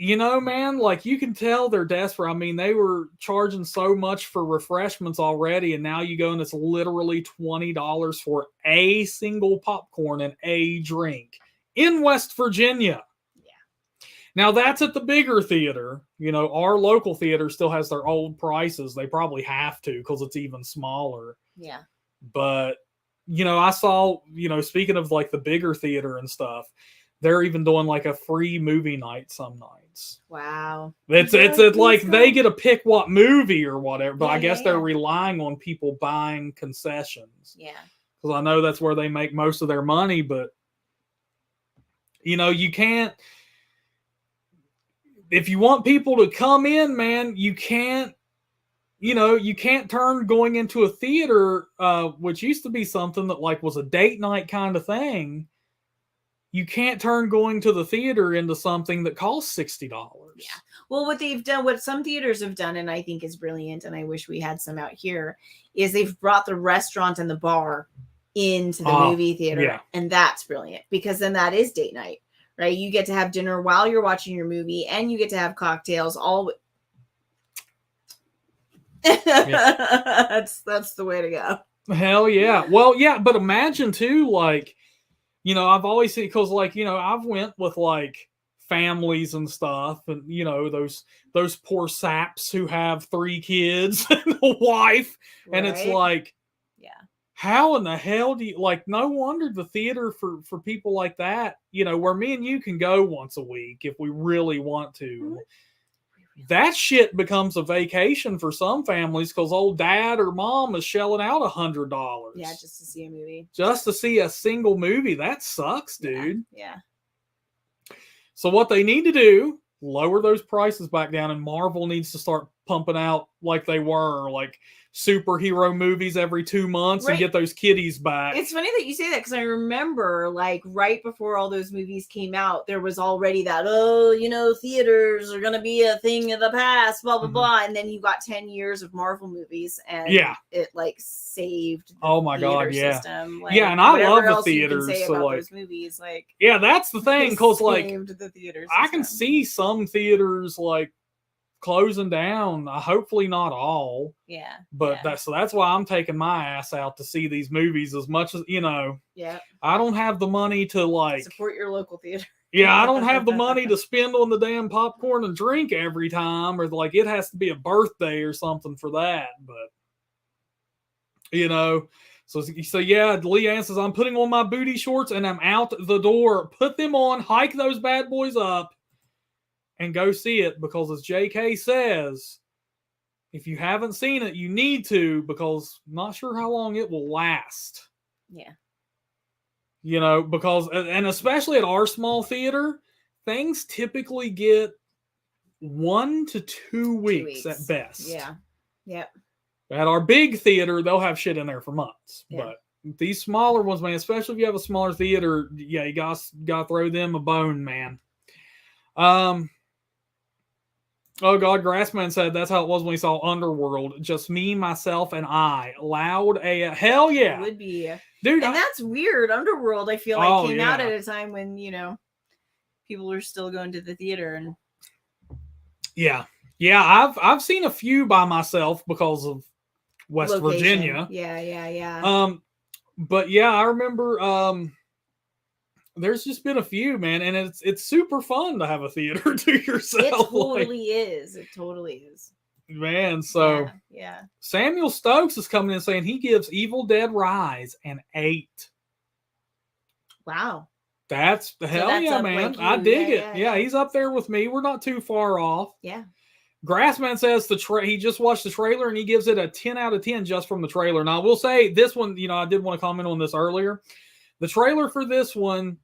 You know, man, like, you can tell they're desperate. I mean, they were charging so much for refreshments already, and now you go and it's literally $20 for a single popcorn and a drink in West Virginia. Yeah. Now, that's at the bigger theater. You know, our local theater still has their old prices. They probably have to because it's even smaller. Yeah. But, you know, I saw, you know, speaking of, like, the bigger theater and stuff, they're even doing like a free movie night some nights. Wow. It's like they get to pick what movie or whatever, but I guess they're relying on people buying concessions. Yeah. Because I know that's where they make most of their money, but you know, you can't. if you want people to come in, man, you can't, you can't turn going into a theater, which used to be something that like was a date night kind of thing. You can't turn going to the theater into something that costs $60. Yeah. Well, what they've done, what some theaters have done, and I think is brilliant, and I wish we had some out here, is they've brought the restaurant and the bar into the movie theater. Yeah. And that's brilliant because then that is date night, right? You get to have dinner while you're watching your movie and you get to have cocktails all. Yeah. That's the way to go. Hell yeah. Well, yeah, but imagine too, like, I've always seen, because like, I've went with like families and stuff, and those poor saps who have 3 kids and a wife, and it's like, yeah, how in the hell do you, like, no wonder the theater for people like that, where me and you can go once a week if we really want to. Mm-hmm. That shit becomes a vacation for some families because old dad or mom is shelling out $100. Yeah, just to see a movie. Just to see a single movie. That sucks, dude. Yeah. So what they need to do, lower those prices back down, and Marvel needs to start pumping out like they were, like superhero movies every 2 months, and get those kiddies back. It's funny that you say that because I remember like right before all those movies came out, there was already that, theaters are going to be a thing of the past, blah, blah, blah. And then you got 10 years of Marvel movies and it like saved the system. Like, and I love the theaters. So like those movies, like, that's the thing, because like the theaters I can see some theaters like closing down. Hopefully not all. Yeah. But that's why I'm taking my ass out to see these movies as much as, Yeah. I don't have the money to like support your local theater. Yeah, I don't have the money to spend on the damn popcorn and drink every time, or like it has to be a birthday or something for that. But so yeah, Leanne says, I'm putting on my booty shorts and I'm out the door. Put them on, hike those bad boys up, and go see it, because as JK says, if you haven't seen it, you need to, because I'm not sure how long it will last. Yeah. Because, and especially at our small theater, things typically get 1 to 2 weeks at best. Yeah. Yep. At our big theater, they'll have shit in there for months. Yeah. But these smaller ones, man, especially if you have a smaller theater, you got to throw them a bone, man. Oh, God, Grassman said that's how it was when we saw Underworld. Just me, myself, and I. Loud a hell yeah. It would be. Dude, and that's weird. Underworld, I feel like, came out at a time when, people were still going to the theater. And yeah. Yeah, I've seen a few by myself because of West Virginia. Yeah. But yeah, I remember there's just been a few, man, and it's super fun to have a theater to yourself. It totally is. It totally is. Man, so yeah. Samuel Stokes is coming in saying he gives Evil Dead Rise an 8. Wow. That's yeah, man. I dig it. Yeah, he's up there with me. We're not too far off. Yeah. Grassman says he just watched the trailer and he gives it a 10 out of 10 just from the trailer. Now, I will say this one, I did want to comment on this earlier. The trailer for this one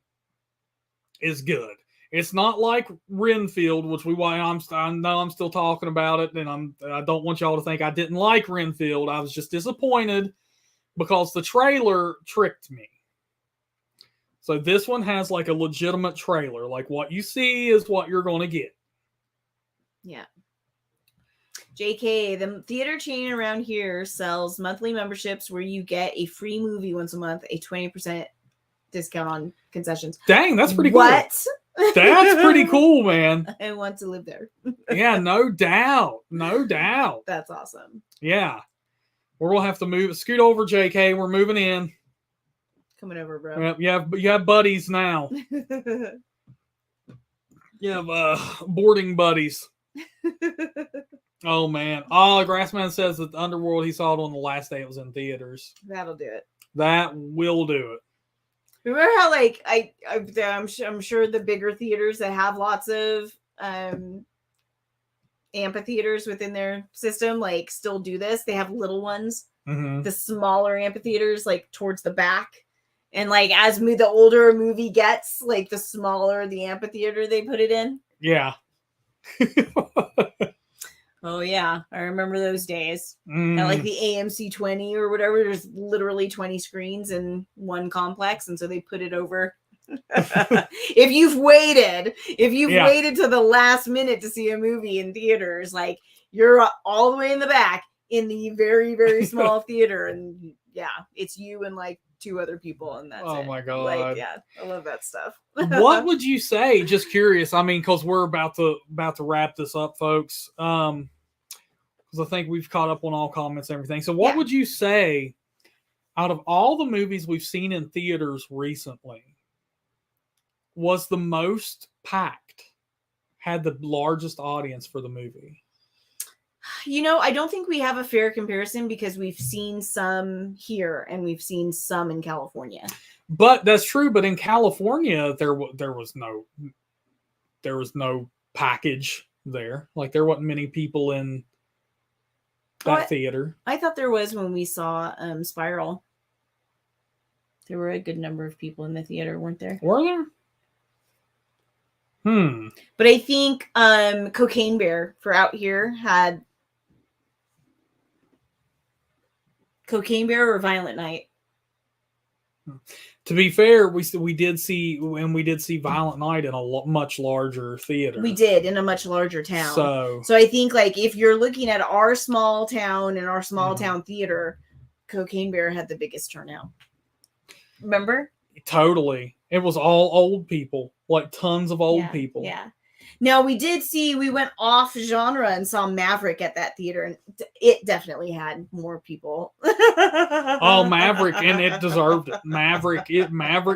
is good. It's not like Renfield, which I know I'm still talking about it, and I don't want y'all to think I didn't like Renfield. I was just disappointed because the trailer tricked me. So this one has like a legitimate trailer. Like what you see is what you're going to get. Yeah. JK, the theater chain around here sells monthly memberships where you get a free movie once a month, a 20% discount on concessions. Dang, that's pretty cool. What? That's pretty cool, man. I want to live there. Yeah, no doubt. No doubt. That's awesome. Yeah. We're going to have to scoot over, JK. We're moving in. Coming over, bro. You have buddies now. You have boarding buddies. Oh, man. Oh, Grassman says that the Underworld, he saw it on the last day it was in theaters. That'll do it. That will do it. Remember how, like, I'm sure the bigger theaters that have lots of amphitheaters within their system, like, still do this. They have little ones, the smaller amphitheaters, like, towards the back. And, like, as the older a movie gets, like, the smaller the amphitheater they put it in. Yeah. Oh yeah, I remember those days. Mm. At like the AMC 20 or whatever, there's literally 20 screens in one complex, and so they put it over. if you've waited to the last minute to see a movie in theaters, like you're all the way in the back in the very, very small theater, and yeah, it's you and like 2 other people, and that's oh it. my god, like yeah, I love that stuff. What would you say? Just curious. I mean, because we're about to wrap this up, folks. Because I think we've caught up on all comments and everything. So, what would you say out of all the movies we've seen in theaters recently was the most packed, had the largest audience for the movie? You know, I don't think we have a fair comparison because we've seen some here and we've seen some in California. But that's true. But in California, there was no package there. Like there wasn't many people in that theater. I thought there was when we saw Spiral. There were a good number of people in the theater, weren't there? Were there? But I think Cocaine Bear for out here had Cocaine Bear or Violent Night. To be fair, we did see Violent Night in a much larger theater. We did, in a much larger town. So I think like if you're looking at our small town and our small town theater, Cocaine Bear had the biggest turnout. Remember? Totally. It was all old people, like tons of old people. Yeah. Now we went off genre and saw Maverick at that theater, and it definitely had more people. Oh, Maverick, and it deserved it. Maverick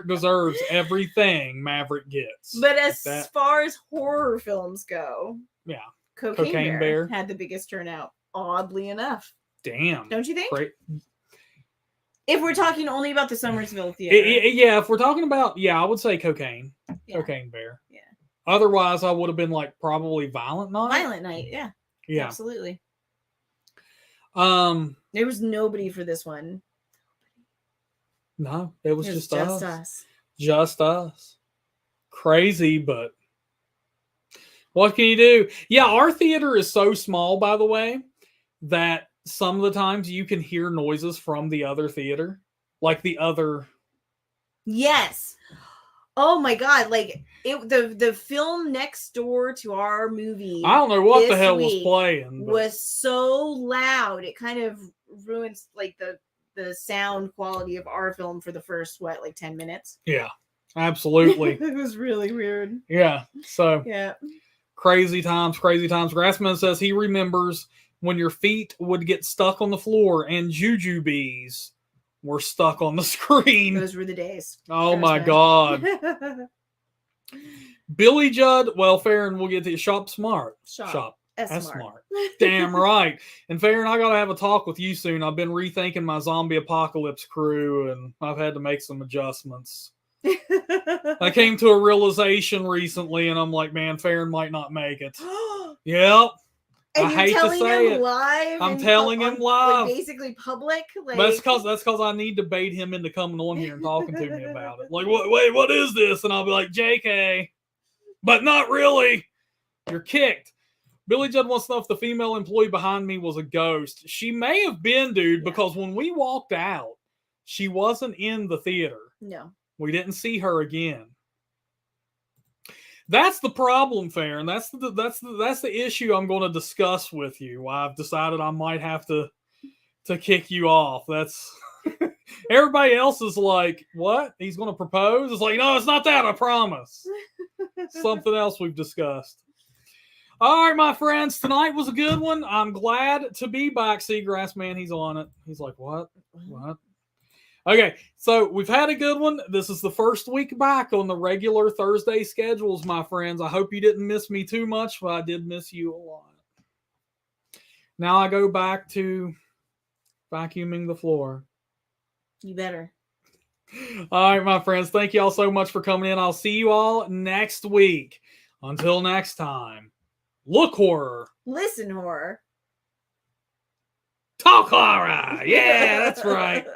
deserves everything Maverick gets. But as far as horror films go, yeah, Cocaine Bear had the biggest turnout, oddly enough. Damn. Don't you think? Great. If we're talking only about the Summersville theater. Yeah, if we're talking about, I would say Cocaine Bear. Yeah. Otherwise, I would have been like probably Violent Night. Violent Night, yeah. Yeah. Absolutely. There was nobody for this one. No, it was just us. Just us. Crazy, but what can you do? Yeah, our theater is so small, by the way, that some of the times you can hear noises from the other theater. Like the other. Yes. Oh my god, like the film next door to our movie. I don't know what the hell was playing. Was so loud. It kind of ruins like the sound quality of our film for the first 10 minutes. Yeah. Absolutely. It was really weird. Yeah. So yeah. Crazy times. Grassman says he remembers when your feet would get stuck on the floor and jujubes were stuck on the screen. Those were the days. Oh my god. Billy Judd, Farron, we'll get to Shop Smart. Shop. That's smart. Damn right. And Farron, I gotta have a talk with you soon. I've been rethinking my zombie apocalypse crew and I've had to make some adjustments. I came to a realization recently and I'm like, man, Farron might not make it. Yep. And I hate to say it. Live I'm telling him live. Like basically public. Like... That's because I need to bait him into coming on here and talking to me about it. Like, wait, what is this? And I'll be like, JK. But not really. You're kicked. Billy Judd wants to know if the female employee behind me was a ghost. She may have been, dude, because when we walked out, she wasn't in the theater. No. We didn't see her again. That's the problem, Farron. That's the issue I'm going to discuss with you. I've decided I might have to kick you off. That's everybody else is like, what? He's going to propose? It's like, no, it's not that. I promise. Something else we've discussed. All right, my friends. Tonight was a good one. I'm glad to be back. Seagrass man, he's on it. He's like, what? What? Okay, so we've had a good one. This is the first week back on the regular Thursday schedules, my friends. I hope you didn't miss me too much, but I did miss you a lot. Now I go back to vacuuming the floor. You better. All right, my friends. Thank you all so much for coming in. I'll see you all next week. Until next time, look horror. Listen horror. Talk horror. Yeah, that's right.